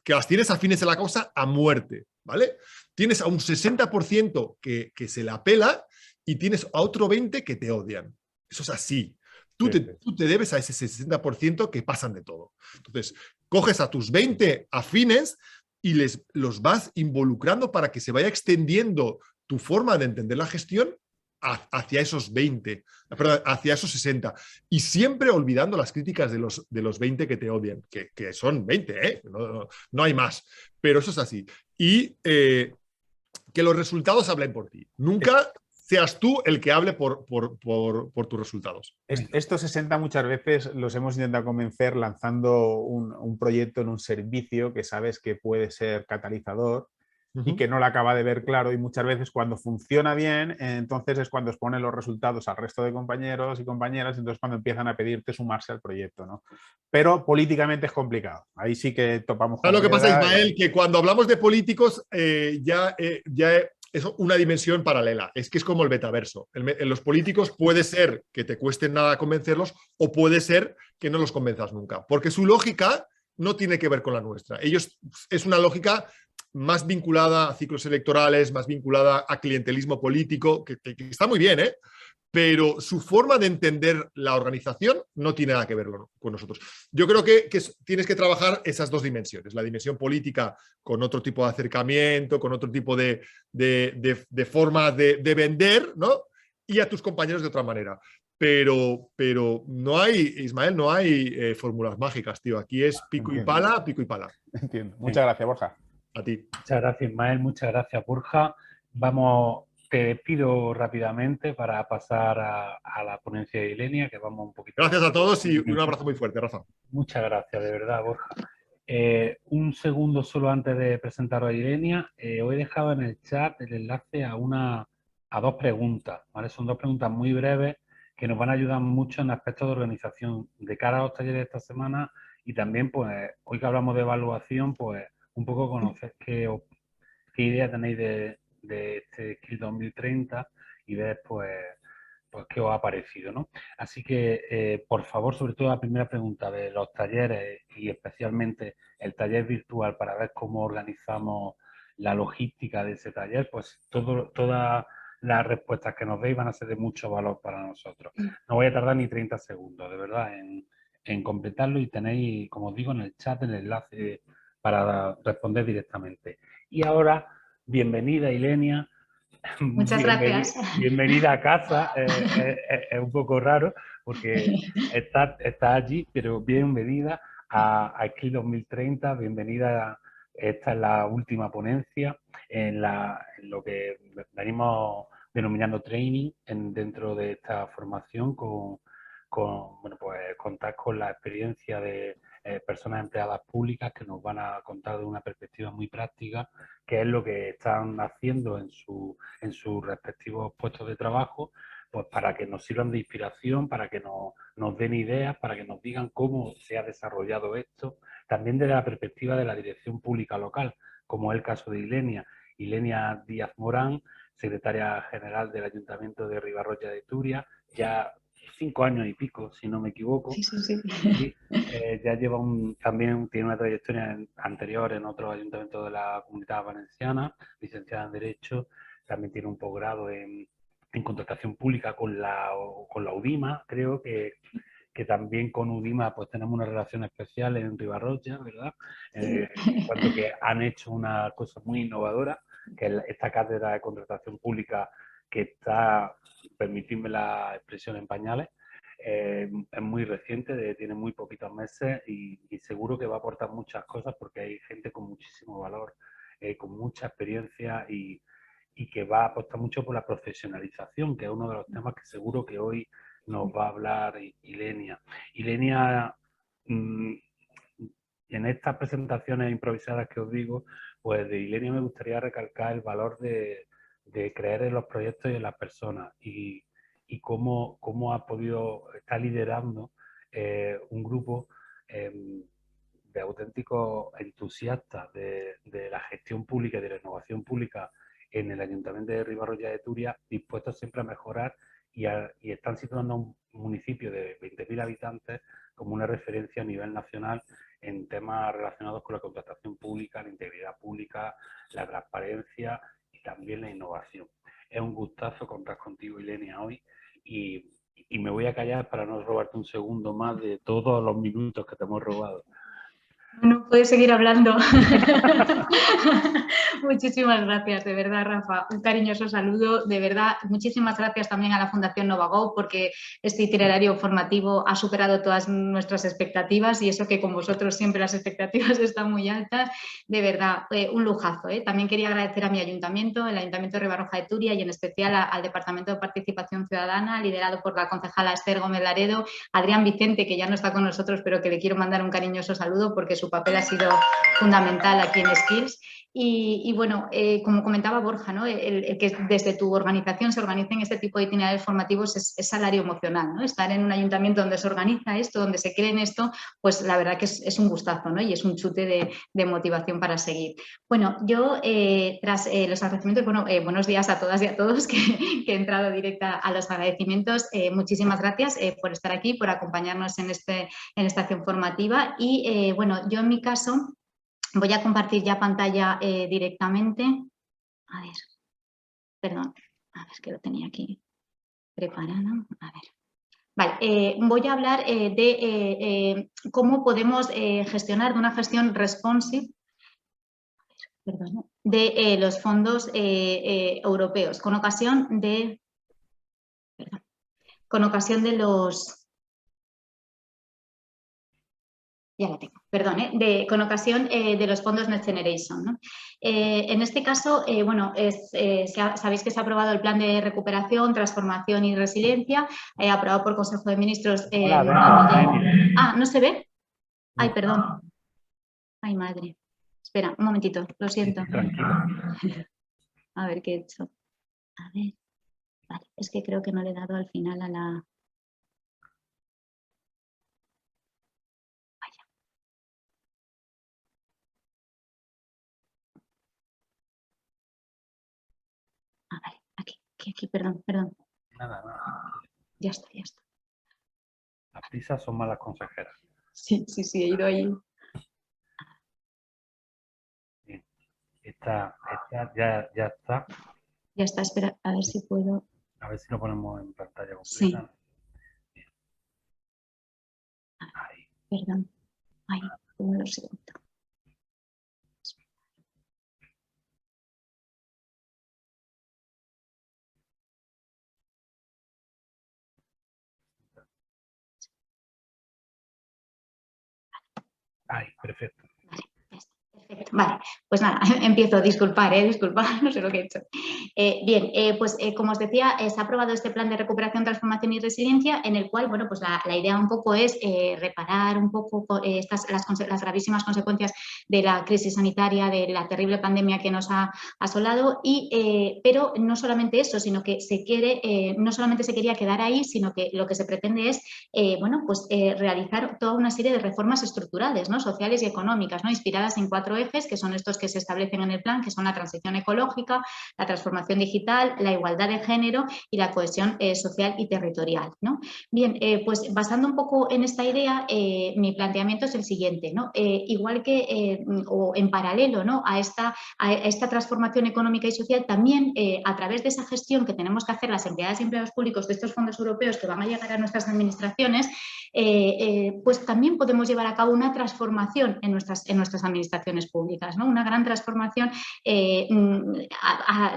las tienes afines a la causa a muerte, ¿vale? Tienes a un 60% que se la pela y tienes a otro 20% que te odian. Eso es así. Tú te debes a ese 60% que pasan de todo. Entonces, coges a tus 20 afines y los vas involucrando para que se vaya extendiendo tu forma de entender la gestión hacia esos 20, perdón, hacia esos 60. Y siempre olvidando las críticas de los 20 que te odian, que son 20, ¿eh? No hay más. Pero eso es así. Y que los resultados hablen por ti. Nunca seas tú el que hable por tus resultados. Estos 60 muchas veces los hemos intentado convencer lanzando un proyecto en un servicio que sabes que puede ser catalizador y que no lo acaba de ver claro, y muchas veces cuando funciona bien, entonces es cuando exponen los resultados al resto de compañeros y compañeras, entonces cuando empiezan a pedirte sumarse al proyecto, ¿no? Pero políticamente es complicado, ahí sí que topamos con lo que pasa, Ismael, que cuando hablamos de políticos ya es una dimensión paralela, es que es como el metaverso. En los políticos puede ser que te cueste nada convencerlos o puede ser que no los convenzas nunca, porque su lógica no tiene que ver con la nuestra. Ellos es una lógica más vinculada a ciclos electorales, más vinculada a clientelismo político, que está muy bien, ¿eh? Pero su forma de entender la organización no tiene nada que ver con nosotros. Yo creo que tienes que trabajar esas dos dimensiones, la dimensión política con otro tipo de acercamiento, con otro tipo de forma de vender, ¿no? Y a tus compañeros de otra manera. Pero no hay, Ismael, no hay fórmulas mágicas, tío. Aquí es pico y pala, pico y pala. Entiendo. Muchas gracias, Borja. A ti. Muchas gracias, Ismael. Muchas gracias, Borja. te despido rápidamente para pasar a la ponencia de Ilenia, que vamos un poquito. Gracias a todos y un abrazo muy fuerte, Rafa. Muchas gracias, de verdad, Borja. Un segundo solo antes de presentaros a Ilenia. Os he dejado en el chat el enlace a dos preguntas, ¿vale? Son dos preguntas muy breves que nos van a ayudar mucho en aspectos de organización de cara a los talleres de esta semana y también, pues, hoy que hablamos de evaluación, pues, un poco conocer qué idea tenéis de este Skill 2030 y ver, pues qué os ha parecido, ¿no? Así que, por favor, sobre todo la primera pregunta de los talleres y especialmente el taller virtual para ver cómo organizamos la logística de ese taller, pues todas las respuestas que nos deis van a ser de mucho valor para nosotros. No voy a tardar ni 30 segundos, de verdad, en completarlo y tenéis, como os digo, en el chat el enlace para responder directamente. Y ahora, bienvenida, Ilenia. Muchas gracias. Bienvenida a casa. Es un poco raro porque está allí, pero bienvenida a Skill 2030. Bienvenida. Esta es la última ponencia en lo que venimos denominando training dentro de esta formación bueno, pues contar con la experiencia de personas empleadas públicas que nos van a contar de una perspectiva muy práctica qué es lo que están haciendo en sus respectivos puestos de trabajo, pues para que nos sirvan de inspiración, para que nos den ideas, para que nos digan cómo se ha desarrollado esto, también desde la perspectiva de la dirección pública local, como es el caso de Ilenia Díaz Morán, secretaria general del Ayuntamiento de Ribarroya de Turia, ya 5 años y pico, si no me equivoco. Sí, ya lleva también tiene una trayectoria anterior en otros ayuntamientos de la Comunidad Valenciana, licenciada en Derecho, también tiene un posgrado en contratación pública con la UDIMA, creo que también con UDIMA pues tenemos una relación especial en Ribarroya, ¿verdad? En cuanto que han hecho una cosa muy innovadora, que es esta cátedra de contratación pública que está, permitidme la expresión, en pañales. Es muy reciente, tiene muy poquitos meses y seguro que va a aportar muchas cosas porque hay gente con muchísimo valor, con mucha experiencia y que va a apostar mucho por la profesionalización, que es uno de los temas que seguro que hoy nos va a hablar Ilenia. Ilenia, en estas presentaciones improvisadas que os digo, pues de Ilenia me gustaría recalcar el valor de creer en los proyectos y en las personas y cómo ha podido estar liderando un grupo de auténticos entusiastas de la gestión pública y de la innovación pública en el Ayuntamiento de Ribarroya de Turia, dispuestos siempre a mejorar y están situando a un municipio de 20.000 habitantes como una referencia a nivel nacional en temas relacionados con la contratación pública, la integridad pública, la transparencia y también la innovación. Es un gustazo contar contigo, Ilenia, hoy y me voy a callar para no robarte un segundo más de todos los minutos que te hemos robado. No puedes seguir hablando. Muchísimas gracias, de verdad, Rafa. Un cariñoso saludo. De verdad, muchísimas gracias también a la Fundación Novagov porque este itinerario formativo ha superado todas nuestras expectativas y eso que con vosotros siempre las expectativas están muy altas. De verdad, un lujazo. También quería agradecer a mi ayuntamiento, el Ayuntamiento de Ribarroja de Turia y en especial al Departamento de Participación Ciudadana, liderado por la concejala Esther Gómez Laredo, Adrián Vicente, que ya no está con nosotros, pero que le quiero mandar un cariñoso saludo porque su papel ha sido fundamental aquí en Skills. Y bueno, como comentaba Borja, ¿no? el que desde tu organización se organicen este tipo de itinerarios formativos es salario emocional, ¿no? Estar en un ayuntamiento donde se organiza esto, donde se cree en esto, pues la verdad que es un gustazo, ¿no? Y es un chute de motivación para seguir. Bueno, yo tras los agradecimientos, buenos días a todas y a todos que he entrado directa a los agradecimientos. Muchísimas gracias por estar aquí, por acompañarnos en esta acción formativa y bueno, yo en mi caso voy a compartir ya pantalla directamente. A ver, perdón, a ver, que lo tenía aquí preparado. A ver. Vale, voy a hablar de cómo podemos gestionar de una gestión responsive de los fondos europeos con ocasión de los Ya la tengo, perdón, con ocasión de los fondos Next Generation, ¿no? En este caso, bueno, sabéis que se ha aprobado el Plan de Recuperación, Transformación y Resiliencia, aprobado por Consejo de Ministros. ¿No se ve? Ay, perdón. Ay, madre. Espera, un momentito, lo siento. Tranquilo. A ver qué he hecho. A ver. Vale, es que creo que no le he dado al final a la... Vale, aquí, perdón. Nada. Ya está. Las prisas son malas consejeras. Sí, he ido ahí. Bien. Esta ya está. Ya está, espera, a ver si puedo... A ver si lo ponemos en pantalla completa. Sí. Bien. Ahí. Perdón. Ay, ¿cómo lo siento? Ahí, perfecto. Vale, pues nada, empiezo, disculpar, no sé lo que he hecho. Bien, pues como os decía, se ha aprobado este plan de recuperación, transformación y resiliencia, en el cual, bueno, pues la idea un poco es reparar un poco las gravísimas consecuencias de la crisis sanitaria, de la terrible pandemia que nos ha asolado, pero no solamente eso, sino que no solamente se quería quedar ahí, sino que lo que se pretende es, bueno, pues realizar toda una serie de reformas estructurales, ¿no? Sociales y económicas, ¿no? Inspiradas en 4 ejes, que son estos que se establecen en el plan, que son la transición ecológica, la transformación digital, la igualdad de género y la cohesión social y territorial, ¿no? Bien, pues basando un poco en esta idea, mi planteamiento es el siguiente, ¿no? Igual que, o en paralelo, ¿no? a esta transformación económica y social, también a través de esa gestión que tenemos que hacer las empleadas y empleados públicos de estos fondos europeos que van a llegar a nuestras administraciones, pues también podemos llevar a cabo una transformación en nuestras administraciones públicas, ¿no? Una gran transformación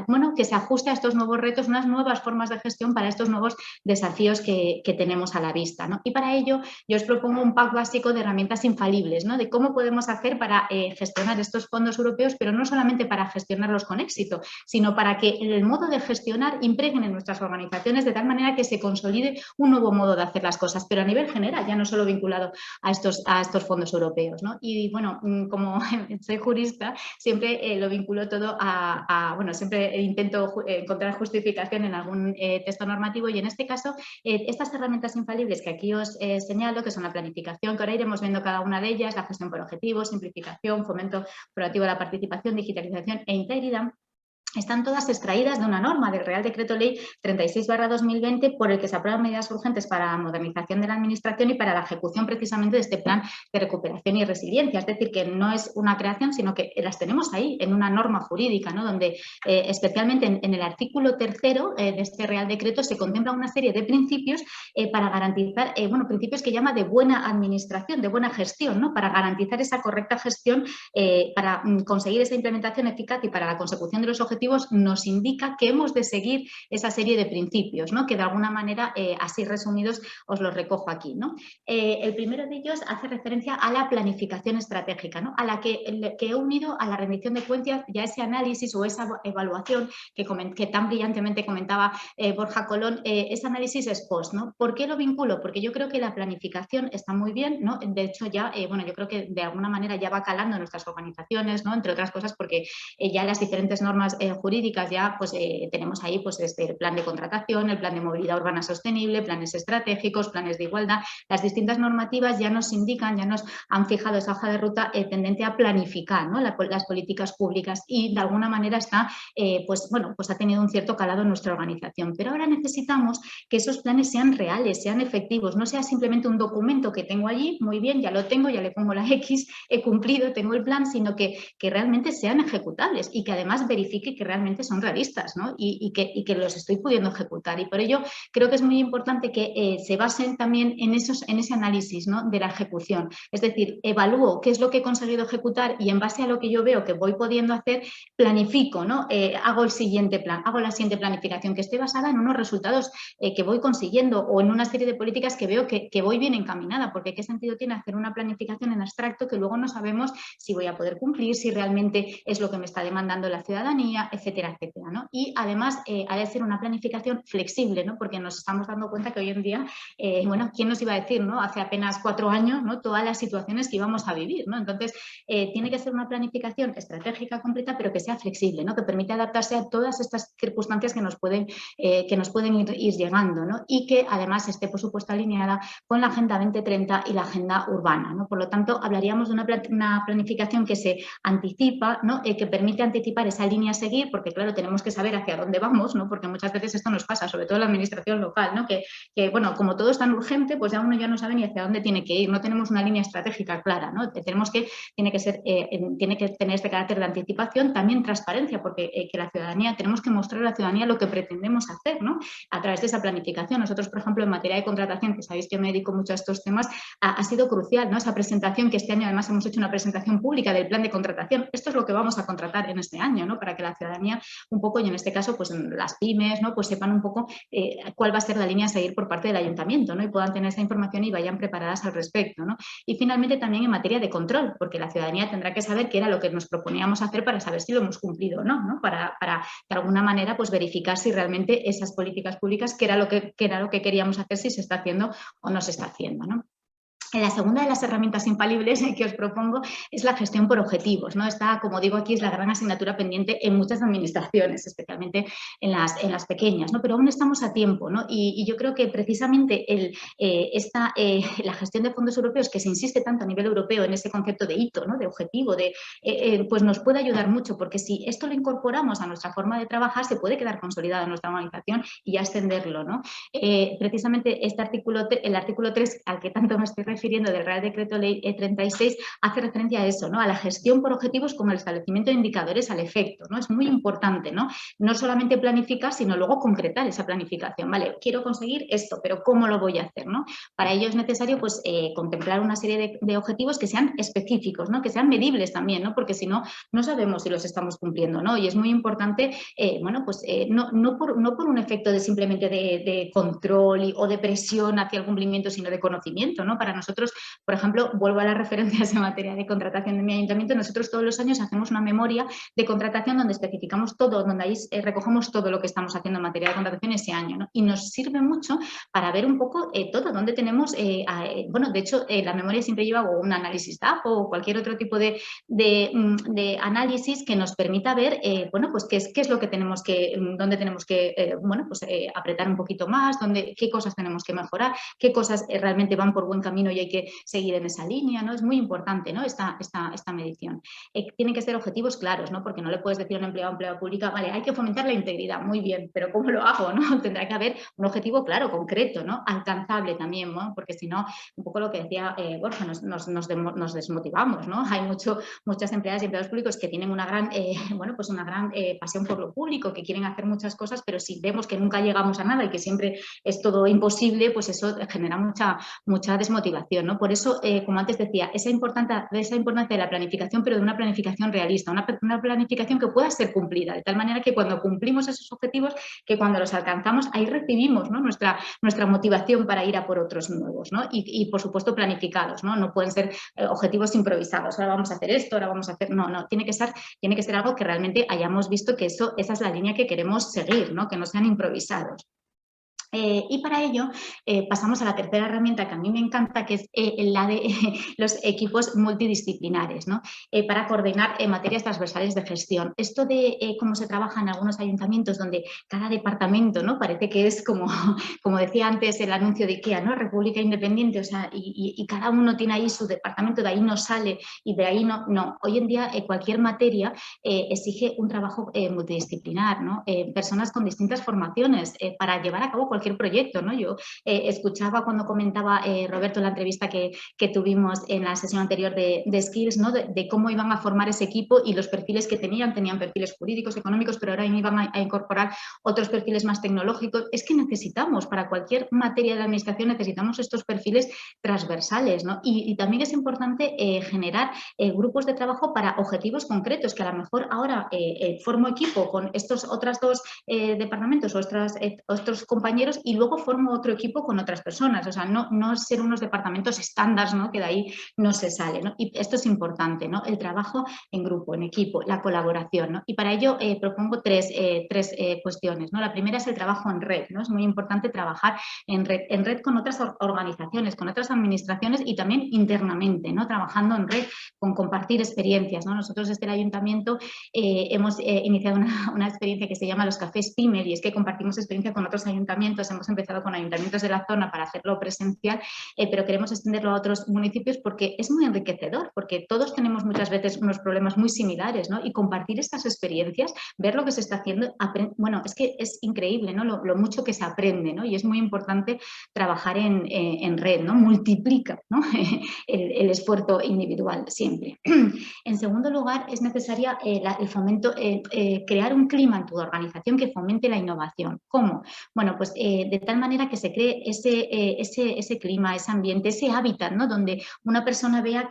bueno, que se ajuste a estos nuevos retos, unas nuevas formas de gestión para estos nuevos desafíos que tenemos a la vista, ¿no? Y para ello yo os propongo un pack básico de herramientas infalibles, ¿no? De cómo podemos hacer para gestionar estos fondos europeos, pero no solamente para gestionarlos con éxito, sino para que el modo de gestionar impregne en nuestras organizaciones de tal manera que se consolide un nuevo modo de hacer las cosas, pero a nivel general, ya no solo vinculado a estos fondos europeos, ¿no? Y bueno, como soy jurista, siempre lo vinculo todo bueno, siempre intento encontrar justificación en algún texto normativo y en este caso estas herramientas infalibles que aquí os señalo, que son la planificación, que ahora iremos viendo cada una de ellas, la gestión por objetivos, simplificación, fomento proactivo de la participación, digitalización e integridad, están todas extraídas de una norma del Real Decreto Ley 36/2020 por el que se aprueban medidas urgentes para la modernización de la Administración y para la ejecución precisamente de este plan de recuperación y resiliencia. Es decir, que no es una creación, sino que las tenemos ahí en una norma jurídica, ¿no? Donde especialmente en el artículo 3º de este Real Decreto se contempla una serie de principios para garantizar, bueno, principios que llama de buena administración, de buena gestión, ¿no? Para garantizar esa correcta gestión, para conseguir esa implementación eficaz y para la consecución de los objetivos nos indica que hemos de seguir esa serie de principios, ¿no? Que de alguna manera, así resumidos, os los recojo aquí, ¿no? El primero de ellos hace referencia a la planificación estratégica, ¿no? A la que he unido a la rendición de cuentas ya ese análisis o esa evaluación que tan brillantemente comentaba Borja Colón, ese análisis ex post, ¿no? ¿Por qué lo vinculo? Porque yo creo que la planificación está muy bien, ¿no? De hecho ya, bueno, yo creo que de alguna manera ya va calando en nuestras organizaciones, ¿no? Entre otras cosas porque ya las diferentes normas jurídicas ya pues tenemos ahí pues el plan de contratación, el plan de movilidad urbana sostenible, planes estratégicos, planes de igualdad. Las distintas normativas ya nos indican, ya nos han fijado esa hoja de ruta tendente a planificar, ¿no? las políticas públicas y de alguna manera está, pues bueno, pues ha tenido un cierto calado en nuestra organización. Pero ahora necesitamos que esos planes sean reales, sean efectivos, no sea simplemente un documento que tengo allí, muy bien, ya lo tengo, ya le pongo la X, he cumplido, tengo el plan, sino que realmente sean ejecutables y que además verifique que realmente son realistas, ¿no? y que los estoy pudiendo ejecutar. Y por ello creo que es muy importante que se basen también en ese análisis, ¿no?, de la ejecución. Es decir, evalúo qué es lo que he conseguido ejecutar y en base a lo que yo veo que voy pudiendo hacer, planifico, ¿no? Hago el siguiente plan, hago la siguiente planificación que esté basada en unos resultados que voy consiguiendo o en una serie de políticas que veo que voy bien encaminada, porque ¿qué sentido tiene hacer una planificación en abstracto que luego no sabemos si voy a poder cumplir, si realmente es lo que me está demandando la ciudadanía, etcétera, etcétera, ¿no? Y además ha de ser una planificación flexible, ¿no? Porque nos estamos dando cuenta que hoy en día, bueno, ¿quién nos iba a decir, ¿no?, hace apenas 4 años, ¿no?, todas las situaciones que íbamos a vivir, ¿no? Entonces, tiene que ser una planificación estratégica completa, pero que sea flexible, ¿no?, que permita adaptarse a todas estas circunstancias que nos pueden ir llegando, ¿no? Y que además esté, por supuesto, alineada con la Agenda 2030 y la Agenda Urbana, ¿no? Por lo tanto, hablaríamos de una planificación que se anticipa, ¿no?, que permite anticipar esa línea a seguir, porque claro, tenemos que saber hacia dónde vamos, ¿no?, porque muchas veces esto nos pasa, sobre todo en la administración local, ¿no?, que bueno, como todo es tan urgente, pues ya uno ya no sabe ni hacia dónde tiene que ir, no tenemos una línea estratégica clara, ¿no? Tiene que tener este carácter de anticipación, también transparencia, porque que la ciudadanía, tenemos que mostrar a la ciudadanía lo que pretendemos hacer, ¿no?, a través de esa planificación. Nosotros, por ejemplo, en materia de contratación, que sabéis que me dedico mucho a estos temas, ha sido crucial, ¿no?, esa presentación, que este año además hemos hecho una presentación pública del plan de contratación. Esto es lo que vamos a contratar en este año, ¿no?, para que la ciudadanía un poco, y en este caso, pues las pymes, ¿no?, pues sepan un poco cuál va a ser la línea a seguir por parte del ayuntamiento, ¿no?, y puedan tener esa información y vayan preparadas al respecto, ¿no? Y finalmente también en materia de control, porque la ciudadanía tendrá que saber qué era lo que nos proponíamos hacer para saber si lo hemos cumplido o no, ¿no?, para de alguna manera pues verificar si realmente esas políticas públicas, qué era lo que queríamos hacer, si se está haciendo o no se está haciendo, ¿no? La segunda de las herramientas infalibles que os propongo es la gestión por objetivos, ¿no? Esta, como digo aquí, es la gran asignatura pendiente en muchas administraciones, especialmente en las pequeñas, ¿no? Pero aún estamos a tiempo, ¿no? Y yo creo que precisamente la gestión de fondos europeos, que se insiste tanto a nivel europeo en ese concepto de hito, ¿no?, de objetivo, pues nos puede ayudar mucho, porque si esto lo incorporamos a nuestra forma de trabajar, se puede quedar consolidado en nuestra organización y ya extenderlo, ¿no? Precisamente el artículo 3, al que tanto me estoy refiriendo, del Real Decreto Ley 36, hace referencia a eso, ¿no?, a la gestión por objetivos como el establecimiento de indicadores al efecto, ¿no? Es muy importante, ¿no? No solamente planificar, sino luego concretar esa planificación, ¿vale? Quiero conseguir esto, pero ¿cómo lo voy a hacer, ¿no? Para ello es necesario, pues, contemplar una serie de objetivos que sean específicos, ¿no?, que sean medibles también, ¿no?, porque si no, no sabemos si los estamos cumpliendo, ¿no? Y es muy importante, bueno, pues no por un efecto de simplemente de control o de presión hacia el cumplimiento, sino de conocimiento, ¿no? Para nosotros, por ejemplo, vuelvo a las referencias en materia de contratación de mi ayuntamiento, nosotros todos los años hacemos una memoria de contratación donde especificamos todo, donde ahí recogemos todo lo que estamos haciendo en materia de contratación ese año, ¿no? Y nos sirve mucho para ver un poco todo, dónde tenemos, bueno, de hecho, la memoria siempre lleva un análisis DAP o cualquier otro tipo de análisis que nos permita ver, bueno, pues qué es lo que tenemos que, dónde tenemos que, bueno, pues apretar un poquito más, qué cosas tenemos que mejorar, qué cosas realmente van por buen camino y hay que seguir en esa línea, ¿no? Es muy importante, ¿no?, esta medición. Tienen que ser objetivos claros, ¿no?, porque no le puedes decir a un empleado o empleada pública, vale, hay que fomentar la integridad, muy bien, pero ¿cómo lo hago, no? Tendrá que haber un objetivo claro, concreto, ¿no?, alcanzable también, ¿no?, porque si no, un poco lo que decía Borja, nos desmotivamos, ¿no? Hay muchas empleadas y empleados públicos que tienen una gran, bueno, pues una gran pasión por lo público, que quieren hacer muchas cosas, pero si vemos que nunca llegamos a nada y que siempre es todo imposible, pues eso genera mucha desmotivación, ¿no? Por eso, como antes decía, esa importancia de la planificación, pero de una planificación realista, una planificación que pueda ser cumplida, de tal manera que cuando cumplimos esos objetivos, que cuando los alcanzamos, ahí recibimos, ¿no?, nuestra motivación para ir a por otros nuevos, ¿no? Y por supuesto planificados, ¿no? No pueden ser objetivos improvisados, ahora vamos a hacer esto, ahora vamos a hacer... No, tiene que ser algo que realmente hayamos visto que esa es la línea que queremos seguir, ¿no?, que no sean improvisados. Y para ello pasamos a la tercera herramienta que a mí me encanta, que es la de los equipos multidisciplinares, ¿no?, para coordinar materias transversales de gestión. Esto de cómo se trabaja en algunos ayuntamientos, donde cada departamento, ¿no?, parece que es como decía antes el anuncio de IKEA, ¿no?, República Independiente, o sea, y cada uno tiene ahí su departamento, de ahí no sale y de ahí no. Hoy en día cualquier materia exige un trabajo multidisciplinar, ¿no?, personas con distintas formaciones para llevar a cabo cualquier proyecto, ¿no? Yo escuchaba cuando comentaba Roberto en la entrevista que tuvimos en la sesión anterior de Skills, ¿no? De cómo iban a formar ese equipo y los perfiles que tenían perfiles jurídicos, económicos, pero ahora iban a incorporar otros perfiles más tecnológicos. Es que necesitamos, para cualquier materia de la administración, necesitamos estos perfiles transversales, ¿no? Y también es importante generar grupos de trabajo para objetivos concretos, que a lo mejor ahora formo equipo con estos otros dos departamentos o otros compañeros y luego formo otro equipo con otras personas. O sea, no ser unos departamentos estándar, ¿no? Que de ahí no se sale, ¿no? Y esto es importante, ¿no? El trabajo en grupo, en equipo, la colaboración, ¿no? Y para ello propongo tres cuestiones, ¿no? La primera es el trabajo en red, ¿no? Es muy importante trabajar en red con otras organizaciones, con otras administraciones y también internamente, ¿no? Trabajando en red con compartir experiencias, ¿no? Nosotros desde el ayuntamiento hemos iniciado una experiencia que se llama los cafés PYME, y es que compartimos experiencia con otros ayuntamientos. Hemos empezado con ayuntamientos de la zona para hacerlo presencial, pero queremos extenderlo a otros municipios porque es muy enriquecedor, porque todos tenemos muchas veces unos problemas muy similares, ¿no? Y compartir estas experiencias, ver lo que se está haciendo, bueno, es que es increíble, ¿no? Lo mucho que se aprende, ¿no? Y es muy importante trabajar en red, ¿no? Multiplica, ¿no? el esfuerzo individual siempre. En segundo lugar, es necesaria el fomento, crear un clima en tu organización que fomente la innovación. ¿Cómo? Bueno, pues de tal manera que se cree ese clima, ese ambiente, ese hábitat, ¿no? Donde una persona vea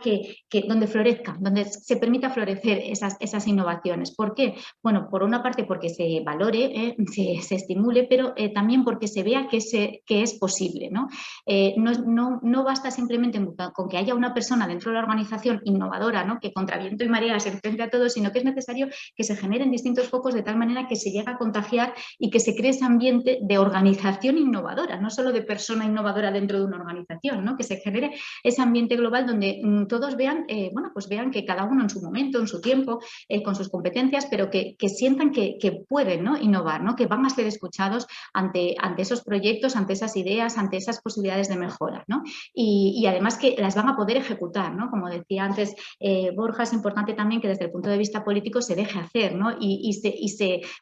donde florezca, donde se permita florecer esas innovaciones. ¿Por qué? Bueno, por una parte porque se valore, se estimule, pero también porque se vea que es posible, ¿no? No basta simplemente con que haya una persona dentro de la organización innovadora, ¿no? Que contra viento y marea se enfrente a todo, sino que es necesario que se generen distintos focos de tal manera que se llegue a contagiar y que se cree ese ambiente de organización innovadora, no solo de persona innovadora dentro de una organización, ¿no? Que se genere ese ambiente global donde todos vean, bueno, pues vean que cada uno en su momento, en su tiempo, con sus competencias, pero que sientan que pueden, ¿no? Innovar, ¿no? Que van a ser escuchados ante esos proyectos, ante esas ideas, ante esas posibilidades de mejora, ¿no? Y además que las van a poder ejecutar, ¿no? Como decía antes Borja, es importante también que desde el punto de vista político se deje hacer, ¿no?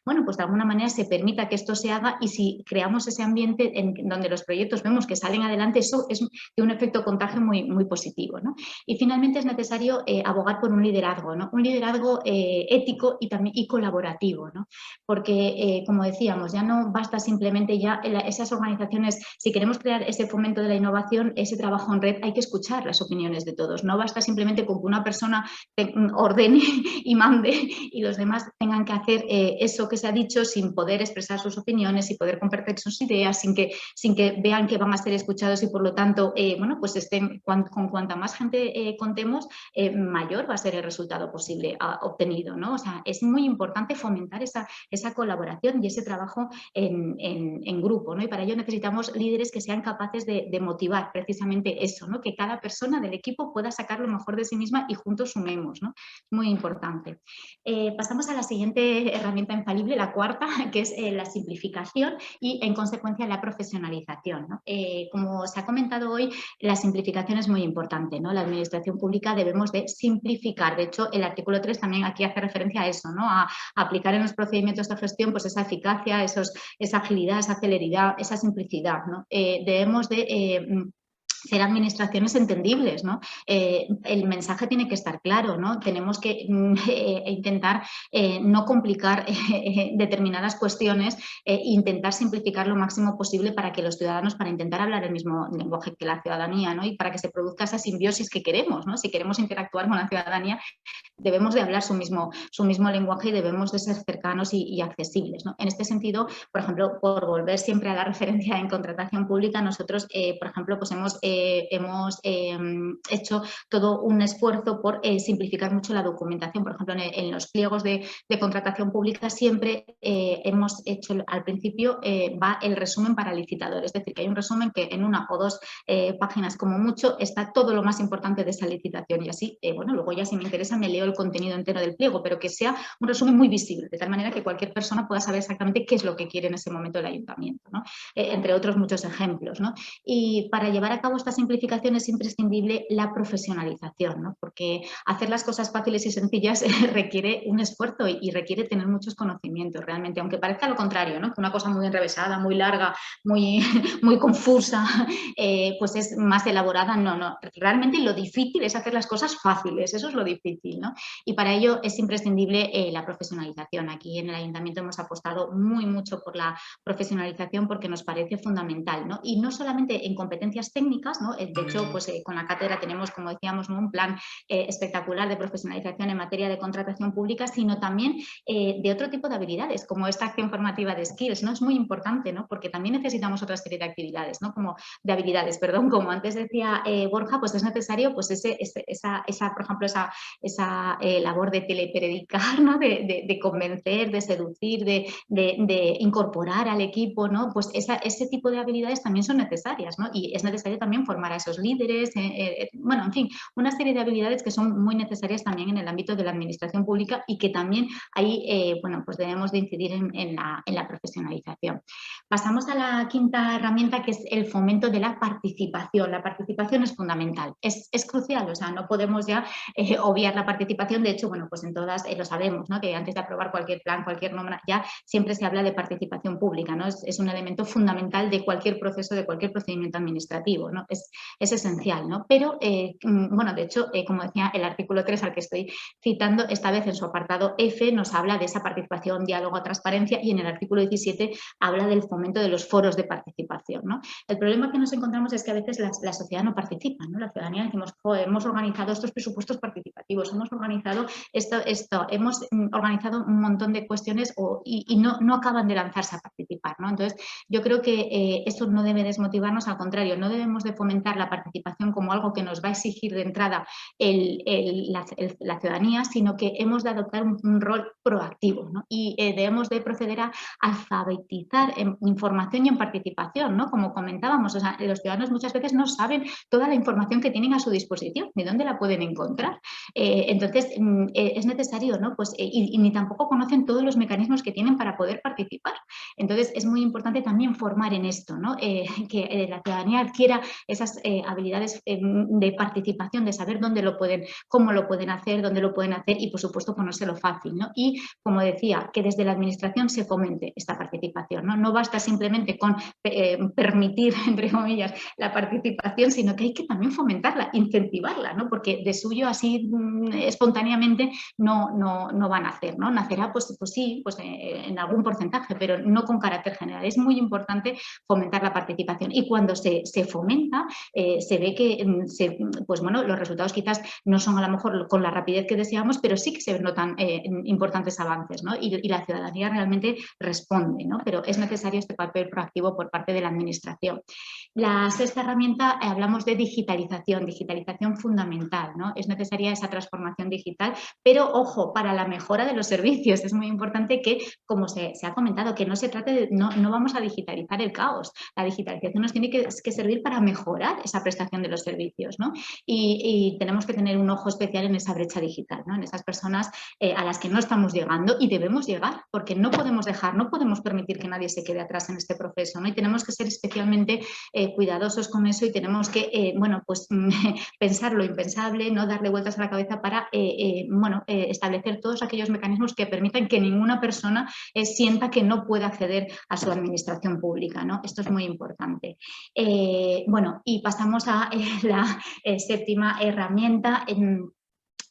Bueno, pues de alguna manera se permita que esto se haga, y si creamos ese ambiente en donde los proyectos vemos que salen adelante, eso es de un efecto contagio muy, muy positivo, ¿no? Y finalmente es necesario abogar por un liderazgo, ¿no? Un liderazgo ético y colaborativo, ¿no? Porque, como decíamos, ya no basta simplemente esas organizaciones, si queremos crear ese fomento de la innovación, ese trabajo en red, hay que escuchar las opiniones de todos. No basta simplemente con que una persona ordene y mande y los demás tengan que hacer eso que se ha dicho sin poder expresar sus opiniones, sin poder compartir sus ideas, sin que vean que van a ser escuchados y por lo tanto, bueno, pues con cuanta más gente contemos, mayor va a ser el resultado posible obtenido, ¿no? O sea, es muy importante fomentar esa colaboración y ese trabajo en grupo, ¿no? Y para ello necesitamos líderes que sean capaces de motivar precisamente eso, ¿no? Que cada persona del equipo pueda sacar lo mejor de sí misma y juntos sumemos, ¿no? Muy importante. Pasamos a la siguiente herramienta infalible, la cuarta, que es la simplificación y, en consecuencia, la profesionalización, ¿no? Como se ha comentado hoy, la simplificación es muy importante, ¿no? La administración pública debemos de simplificar. De hecho, el artículo 3 también aquí hace referencia a eso, ¿no? A aplicar en los procedimientos de gestión pues esa eficacia, esa agilidad, esa celeridad, esa simplicidad, ¿no? Debemos de ser administraciones entendibles, ¿no? El mensaje tiene que estar claro, ¿no? Tenemos que intentar no complicar determinadas cuestiones e intentar simplificar lo máximo posible para que los ciudadanos, para intentar hablar el mismo lenguaje que la ciudadanía, ¿no? Y para que se produzca esa simbiosis que queremos, ¿no? Si queremos interactuar con la ciudadanía, debemos de hablar su mismo lenguaje y debemos de ser cercanos y accesibles, ¿no? En este sentido, por ejemplo, por volver siempre a la referencia en contratación pública, nosotros, por ejemplo, pues hemos hecho todo un esfuerzo por simplificar mucho la documentación. Por ejemplo, en los pliegos de contratación pública siempre hemos hecho al principio va el resumen para el licitador, es decir, que hay un resumen que en una o dos páginas como mucho está todo lo más importante de esa licitación, y así, bueno, luego ya si me interesa me leo el contenido entero del pliego, pero que sea un resumen muy visible, de tal manera que cualquier persona pueda saber exactamente qué es lo que quiere en ese momento el ayuntamiento, ¿no? Entre otros muchos ejemplos, ¿no? Y para llevar a cabo esta simplificación es imprescindible la profesionalización, ¿no? Porque hacer las cosas fáciles y sencillas requiere un esfuerzo y requiere tener muchos conocimientos realmente, aunque parezca lo contrario, ¿no? Que una cosa muy enrevesada, muy larga, muy, muy confusa, pues es más elaborada. No, realmente lo difícil es hacer las cosas fáciles, eso es lo difícil, ¿no? Y para ello es imprescindible la profesionalización. Aquí en el Ayuntamiento hemos apostado mucho por la profesionalización porque nos parece fundamental, ¿no? Y no solamente en competencias técnicas, ¿no? De hecho, pues con la cátedra tenemos, como decíamos, ¿no? Un plan espectacular de profesionalización en materia de contratación pública, sino también de otro tipo de habilidades, como esta acción formativa de skills, ¿no? Es muy importante, ¿no? Porque también necesitamos otra serie de actividades, ¿no? De habilidades, perdón, como antes decía Borja, pues es necesario, pues por ejemplo, esa labor de telepredicar, ¿no? De convencer, de seducir, de incorporar al equipo, ¿no? Pues ese tipo de habilidades también son necesarias, ¿no? Y es necesario también formar a esos líderes, bueno, en fin, una serie de habilidades que son muy necesarias también en el ámbito de la administración pública y que también ahí, bueno, pues debemos de incidir en la profesionalización. Pasamos a la quinta herramienta, que es el fomento de la participación. La participación es fundamental, es crucial, o sea, no podemos ya obviar la participación. De hecho, bueno, pues en todas lo sabemos, ¿no? Que antes de aprobar cualquier plan, cualquier norma, ya siempre se habla de participación pública, ¿no? Es un elemento fundamental de cualquier proceso, de cualquier procedimiento administrativo, ¿no? Es esencial, ¿no? Pero, bueno, de hecho, como decía el artículo 3 al que estoy citando, esta vez en su apartado F nos habla de esa participación, diálogo, transparencia, y en el artículo 17 habla del fomento de los foros de participación, ¿no? El problema que nos encontramos es que a veces la sociedad no participa, ¿no? La ciudadanía decimos, hemos organizado estos presupuestos participativos, hemos organizado esto, hemos organizado un montón de cuestiones y no acaban de lanzarse a participar, ¿no? Entonces, yo creo que eso no debe desmotivarnos, al contrario, no debemos de fomentar la participación como algo que nos va a exigir de entrada la ciudadanía, sino que hemos de adoptar un rol proactivo, ¿no? Y debemos de proceder a alfabetizar en información y en participación, ¿no? Como comentábamos, o sea, los ciudadanos muchas veces no saben toda la información que tienen a su disposición, ni dónde la pueden encontrar. Entonces, es necesario, ¿no? Pues, y ni tampoco conocen todos los mecanismos que tienen para poder participar. Entonces, es muy importante también formar en esto, ¿no? Que la ciudadanía adquiera esas habilidades de participación, de saber dónde lo pueden, cómo lo pueden hacer, dónde lo pueden hacer y, por supuesto, ponérselo fácil, ¿no? Y, como decía, que desde la administración se fomente esta participación, ¿no? No basta simplemente con permitir, entre comillas, la participación, sino que hay que también fomentarla, incentivarla, ¿no? Porque de suyo así espontáneamente no van a hacer, ¿no? Nacerá, pues sí, pues en algún porcentaje, pero no con carácter general. Es muy importante fomentar la participación y cuando se fomenta, se ve que, pues bueno, los resultados quizás no son a lo mejor con la rapidez que deseamos, pero sí que se notan importantes avances, ¿no? Y la ciudadanía realmente responde, ¿no? Pero es necesario este papel proactivo por parte de la administración. La sexta herramienta, hablamos de digitalización fundamental, ¿no? Es necesaria esa transformación digital, pero ojo, para la mejora de los servicios. Es muy importante que, como se ha comentado, que no se trate de, no vamos a digitalizar el caos. La digitalización nos tiene que servir para mejorar esa prestación de los servicios, ¿no? Y tenemos que tener un ojo especial en esa brecha digital, ¿no? En esas personas a las que no estamos llegando y debemos llegar, porque no podemos permitir que nadie se quede atrás en este proceso, ¿no? Y tenemos que ser especialmente cuidadosos con eso y tenemos que, bueno, pues pensar lo impensable, no darle vueltas a la cabeza para, bueno, establecer todos aquellos mecanismos que permitan que ninguna persona sienta que no puede acceder a su administración pública, ¿no? Esto es muy importante. Bueno, y pasamos a la séptima herramienta,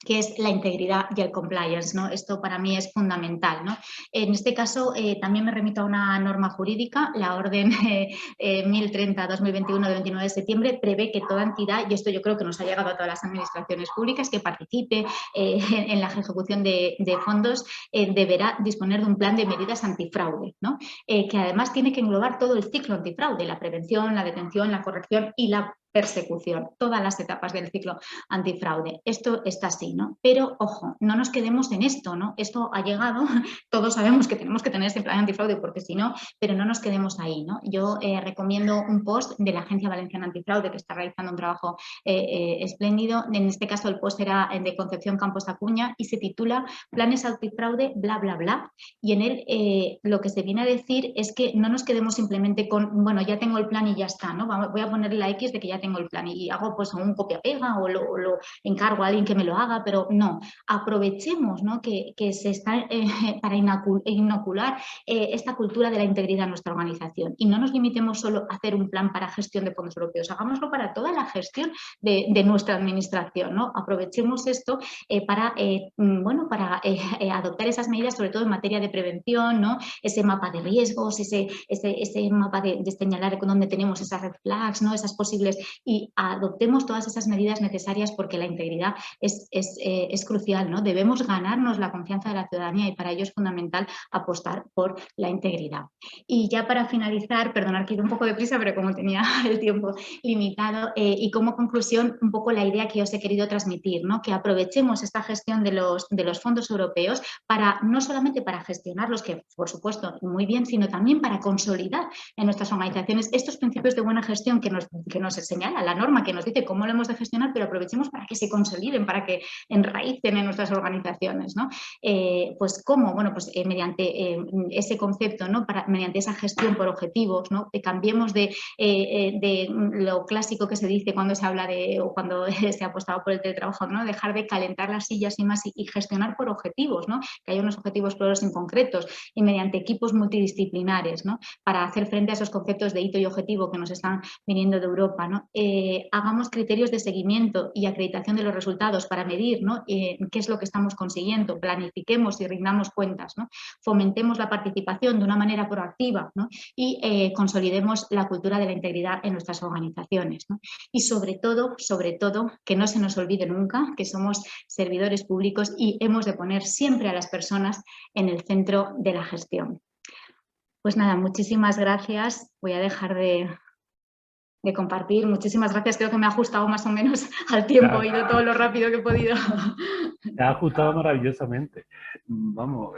que es la integridad y el compliance, ¿no? Esto para mí es fundamental, ¿no? En este caso también me remito a una norma jurídica, la orden 1030-2021 de 29 de septiembre prevé que toda entidad, y esto yo creo que nos ha llegado a todas las administraciones públicas, que participe en la ejecución de fondos, deberá disponer de un plan de medidas antifraude, ¿no? Que además tiene que englobar todo el ciclo antifraude, la prevención, la detención, la corrección y la persecución, todas las etapas del ciclo antifraude. Esto está así, ¿no? Pero, ojo, no nos quedemos en esto, ¿no? Esto ha llegado, todos sabemos que tenemos que tener este plan antifraude porque si no, pero no nos quedemos ahí, ¿no? Yo recomiendo un post de la Agencia Valenciana Antifraude que está realizando un trabajo espléndido. En este caso el post era de Concepción Campos Acuña y se titula Planes antifraude, bla, bla, bla. Y en él lo que se viene a decir es que no nos quedemos simplemente con, bueno, ya tengo el plan y ya está, ¿no? Voy a ponerle la X de que ya tengo el plan y hago pues un copia-pega o lo encargo a alguien que me lo haga, pero no, aprovechemos, ¿no?, que se está para inocular esta cultura de la integridad en nuestra organización y no nos limitemos solo a hacer un plan para gestión de fondos europeos, hagámoslo para toda la gestión de nuestra administración, ¿no? Aprovechemos esto para adoptar esas medidas, sobre todo en materia de prevención, ¿no? Ese mapa de riesgos, ese mapa de señalar dónde tenemos esas red flags, ¿no?, esas posibles, y adoptemos todas esas medidas necesarias porque la integridad es crucial, ¿no? Debemos ganarnos la confianza de la ciudadanía y para ello es fundamental apostar por la integridad. Y ya para finalizar, perdonad que he ido un poco deprisa, pero como tenía el tiempo limitado, y como conclusión un poco la idea que os he querido transmitir, ¿no?, que aprovechemos esta gestión de los fondos europeos para no solamente para gestionarlos, que por supuesto muy bien, sino también para consolidar en nuestras organizaciones estos principios de buena gestión que nos señala la norma, que nos dice cómo lo hemos de gestionar, pero aprovechemos para que se consoliden, para que enraícen en nuestras organizaciones, ¿no? Pues cómo, bueno, pues mediante ese concepto, ¿no?, mediante esa gestión por objetivos, ¿no?, que cambiemos de lo clásico que se dice cuando se habla o cuando se ha apostado por el teletrabajo, ¿no?, dejar de calentar las sillas y más y gestionar por objetivos, ¿no?, que haya unos objetivos claros y concretos y mediante equipos multidisciplinares, ¿no?, para hacer frente a esos conceptos de hito y objetivo que nos están viniendo de Europa, ¿no? Hagamos criterios de seguimiento y acreditación de los resultados para medir, ¿no?, qué es lo que estamos consiguiendo, planifiquemos y rindamos cuentas, ¿no?, fomentemos la participación de una manera proactiva, ¿no?, y consolidemos la cultura de la integridad en nuestras organizaciones, ¿no? Y sobre todo, que no se nos olvide nunca que somos servidores públicos y hemos de poner siempre a las personas en el centro de la gestión. Pues nada, muchísimas gracias. Voy a dejar de compartir. Muchísimas gracias. Creo que me ha ajustado más o menos al tiempo. He ido todo lo rápido que he podido. Te ha ajustado maravillosamente. Vamos,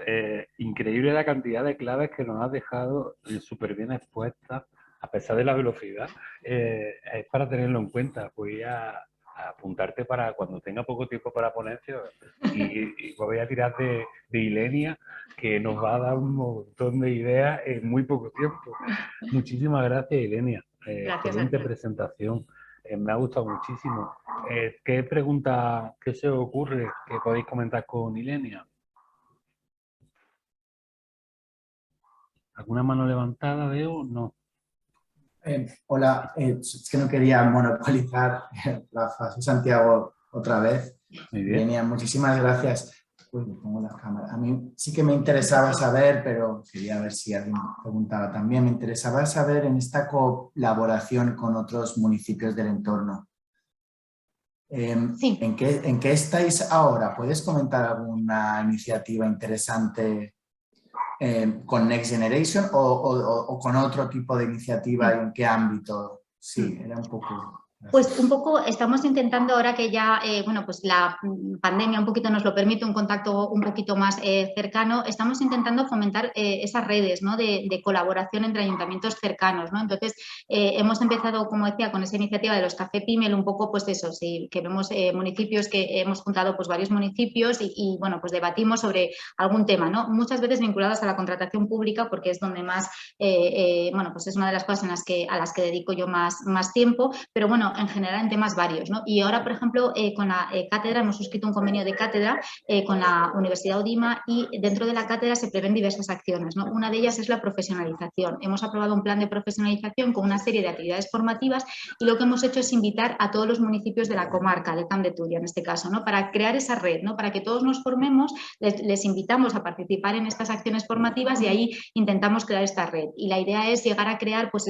increíble la cantidad de claves que nos has dejado súper bien expuestas, a pesar de la velocidad. Es para tenerlo en cuenta. Voy a apuntarte para cuando tenga poco tiempo para ponencia y voy a tirar de Ilenia, que nos va a dar un montón de ideas en muy poco tiempo. Muchísimas gracias, Ilenia. Excelente presentación. Me ha gustado muchísimo. ¿Qué pregunta, qué se os ocurre que podéis comentar con Ilenia? ¿Alguna mano levantada veo? No. Hola, es que no quería monopolizar, Rafa, soy Santiago otra vez. Muy bien. Ilenia, muchísimas gracias. Uy, me pongo la cámara. A mí sí que me interesaba saber, pero quería ver si alguien preguntaba también, me interesaba saber en esta colaboración con otros municipios del entorno. Sí. ¿En qué estáis ahora? ¿Puedes comentar alguna iniciativa interesante con Next Generation o con otro tipo de iniciativa y en qué ámbito? Sí, era un poco... Pues un poco estamos intentando ahora que ya, bueno, pues la pandemia un poquito nos lo permite, un contacto un poquito más cercano, estamos intentando fomentar esas redes, ¿no?, de colaboración entre ayuntamientos cercanos, ¿no? Entonces, hemos empezado, como decía, con esa iniciativa de los Café Pimel, un poco pues eso, sí, que vemos municipios que hemos juntado pues varios municipios y bueno, pues debatimos sobre algún tema, ¿no? Muchas veces vinculadas a la contratación pública porque es donde más, bueno, pues es una de las cosas a las que dedico yo más tiempo, pero bueno, en general en temas varios, ¿no? Y ahora, por ejemplo, con la cátedra hemos suscrito un convenio de cátedra con la Universidad Udima y dentro de la cátedra se prevén diversas acciones, ¿no? Una de ellas es la profesionalización. Hemos aprobado un plan de profesionalización con una serie de actividades formativas y lo que hemos hecho es invitar a todos los municipios de la comarca, de Camp de Turia en este caso, ¿no?, para crear esa red, ¿no?, para que todos nos formemos, les invitamos a participar en estas acciones formativas y ahí intentamos crear esta red. Y la idea es llegar a crear pues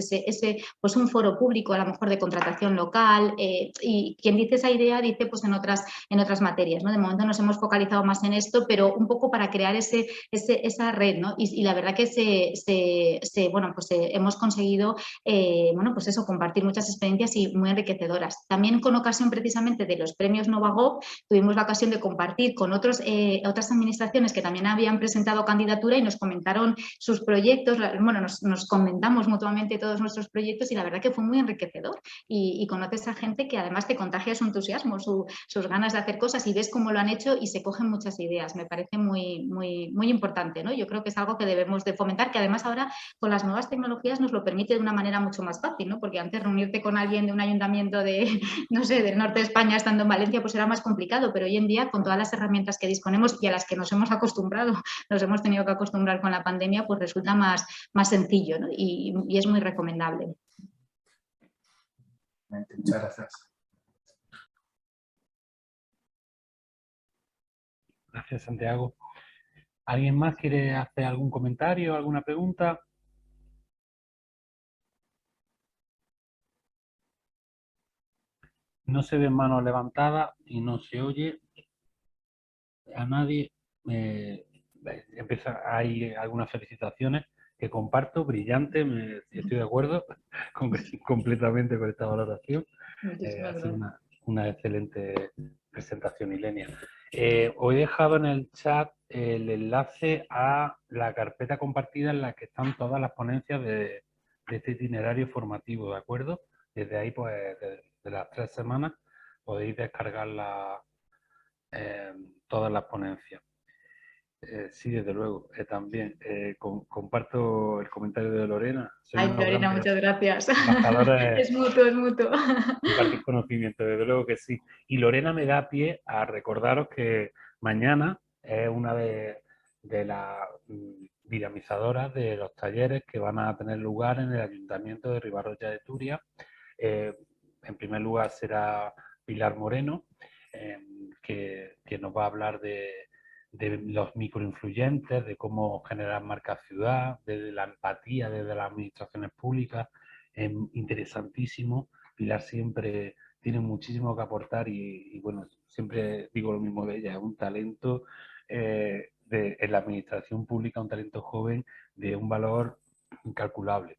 pues un foro público, a lo mejor de contratación local, y quien dice esa idea dice pues en otras materias, ¿no? De momento nos hemos focalizado más en esto, pero un poco para crear esa red, ¿no? Y la verdad que bueno, pues hemos conseguido, bueno, pues eso, compartir muchas experiencias y muy enriquecedoras. También con ocasión precisamente de los premios Novagov tuvimos la ocasión de compartir con otras administraciones que también habían presentado candidatura y nos comentaron sus proyectos, bueno, nos comentamos mutuamente todos nuestros proyectos y la verdad que fue muy enriquecedor y conoces a gente que además te contagia su entusiasmo, sus ganas de hacer cosas y ves cómo lo han hecho y se cogen muchas ideas. Me parece muy, muy, muy importante, ¿no? Yo creo que es algo que debemos de fomentar, que además ahora con las nuevas tecnologías nos lo permite de una manera mucho más fácil, ¿no? Porque antes reunirte con alguien de un ayuntamiento de, no sé, del norte de España estando en Valencia, pues era más complicado, pero hoy en día con todas las herramientas que disponemos y a las que nos hemos acostumbrado, nos hemos tenido que acostumbrar con la pandemia, pues resulta más sencillo, ¿no? Y es muy recomendable. Muchas gracias. Gracias, Santiago. ¿Alguien más quiere hacer algún comentario, alguna pregunta? No se ven manos levantadas y no se oye a nadie. Hay algunas felicitaciones que comparto, brillante, estoy de acuerdo completamente con esta valoración. Ha sido una excelente presentación, Ilenia. Os he dejado en el chat el enlace a la carpeta compartida en la que están todas las ponencias de este itinerario formativo, ¿de acuerdo? Desde ahí, pues, de las 3 semanas, podéis descargar todas las ponencias. Sí, desde luego. También comparto el comentario de Lorena. Ay, Lorena, muchas gracias. Embajadores, Es mutuo, es mutuo. compartir conocimiento, desde luego que sí. Y Lorena me da pie a recordaros que mañana es una de las dinamizadoras de los talleres que van a tener lugar en el Ayuntamiento de Ribarroya de Turia. En primer lugar será Pilar Moreno, que nos va a hablar de los microinfluyentes, de cómo generar marca ciudad, desde la empatía, desde las administraciones públicas. Interesantísimo. Pilar siempre tiene muchísimo que aportar y bueno, siempre digo lo mismo de ella, es un talento en la administración pública, un talento joven de un valor incalculable.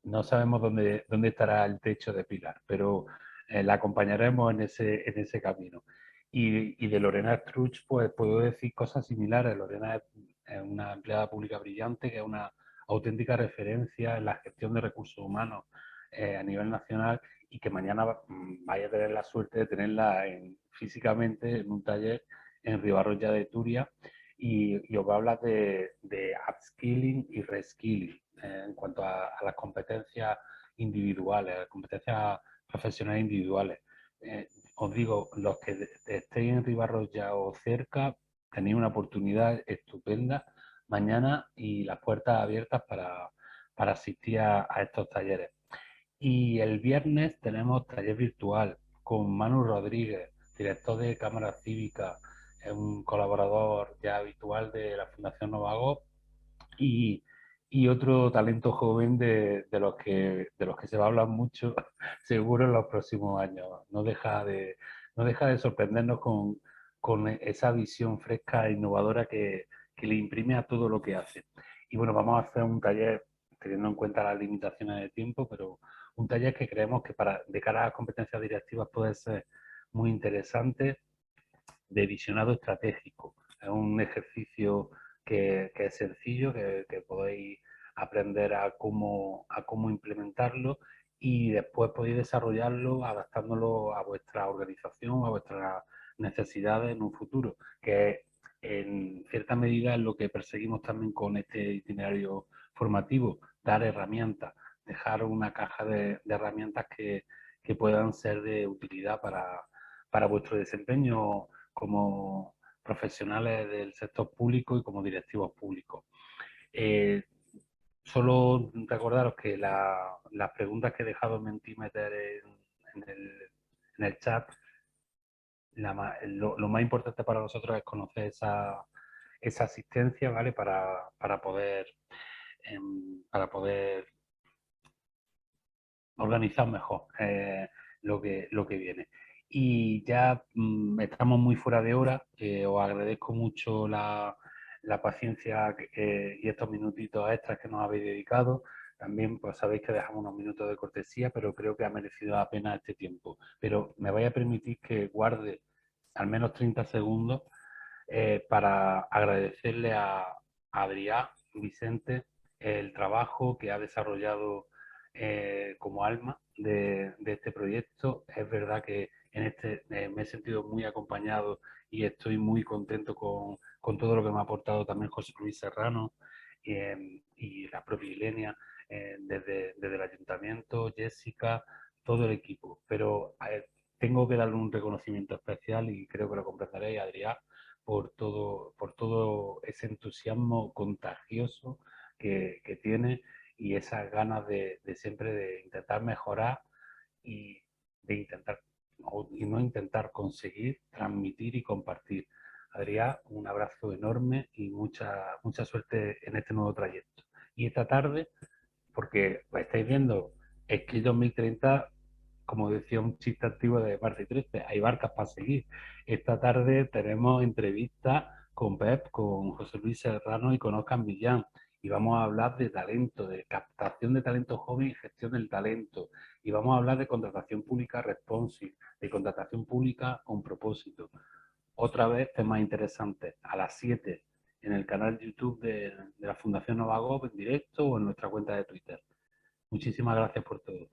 No sabemos dónde estará el techo de Pilar, pero la acompañaremos en ese camino. Y de Lorena Struch, pues puedo decir cosas similares. Lorena es una empleada pública brillante, que es una auténtica referencia en la gestión de recursos humanos a nivel nacional y que mañana vaya a tener la suerte de tenerla físicamente en un taller en Ribarroya de Turia y os va a hablar de upskilling y reskilling en cuanto a las competencias individuales, a las competencias profesionales individuales. Os digo, los que estéis en Ribarroya o cerca, tenéis una oportunidad estupenda mañana y las puertas abiertas para asistir a estos talleres. Y el viernes tenemos taller virtual con Manu Rodríguez, director de Cámara Cívica, un colaborador ya habitual de la Fundación Novagó y otro talento joven de los que se va a hablar mucho seguro en los próximos años. No deja de sorprendernos con esa visión fresca e innovadora que le imprime a todo lo que hace. Y bueno, vamos a hacer un taller teniendo en cuenta las limitaciones de tiempo, pero un taller que creemos que de cara a las competencias directivas puede ser muy interesante, de visionado estratégico. Es un ejercicio que es sencillo, que podéis aprender a cómo implementarlo y después podéis desarrollarlo adaptándolo a vuestra organización, a vuestras necesidades en un futuro, que en cierta medida es lo que perseguimos también con este itinerario formativo, dar herramientas, dejar una caja de herramientas que puedan ser de utilidad para vuestro desempeño como profesionales del sector público y como directivos públicos. Solo recordaros que las preguntas que he dejado en Mentimeter en el chat, lo más importante para nosotros es conocer esa asistencia, ¿vale? Para poder organizar mejor lo que viene. Y ya estamos muy fuera de hora. Os agradezco mucho la paciencia y estos minutitos extras que nos habéis dedicado. También pues sabéis que dejamos unos minutos de cortesía, pero creo que ha merecido la pena este tiempo. Pero me vais a permitir que guarde al menos 30 segundos para agradecerle a Adrià Vicente el trabajo que ha desarrollado como alma de este proyecto. Es verdad que en este me he sentido muy acompañado y estoy muy contento con todo lo que me ha aportado también José Luis Serrano y la propia Ilenia, desde el ayuntamiento, Jessica, todo el equipo. Pero tengo que darle un reconocimiento especial, y creo que lo comprenderéis, Adrián, por todo ese entusiasmo contagioso que tiene, y esas ganas de siempre de intentar mejorar y de intentar, y no intentar, conseguir transmitir y compartir. Adrián, un abrazo enorme y mucha suerte en este nuevo trayecto. Y esta tarde, porque estáis viendo, Esquí 2030, como decía un chiste antiguo de Marta y Triste, hay barcas para seguir. Esta tarde tenemos entrevistas con Pep, con José Luis Serrano y con Oscar Millán, y vamos a hablar de talento, de captación de talento joven y gestión del talento, y vamos a hablar de contratación pública responsive, de contratación pública con propósito. Otra vez temas interesantes, a las 7 en el canal YouTube de la Fundación Novagov, en directo, o en nuestra cuenta de Twitter. Muchísimas gracias por todo.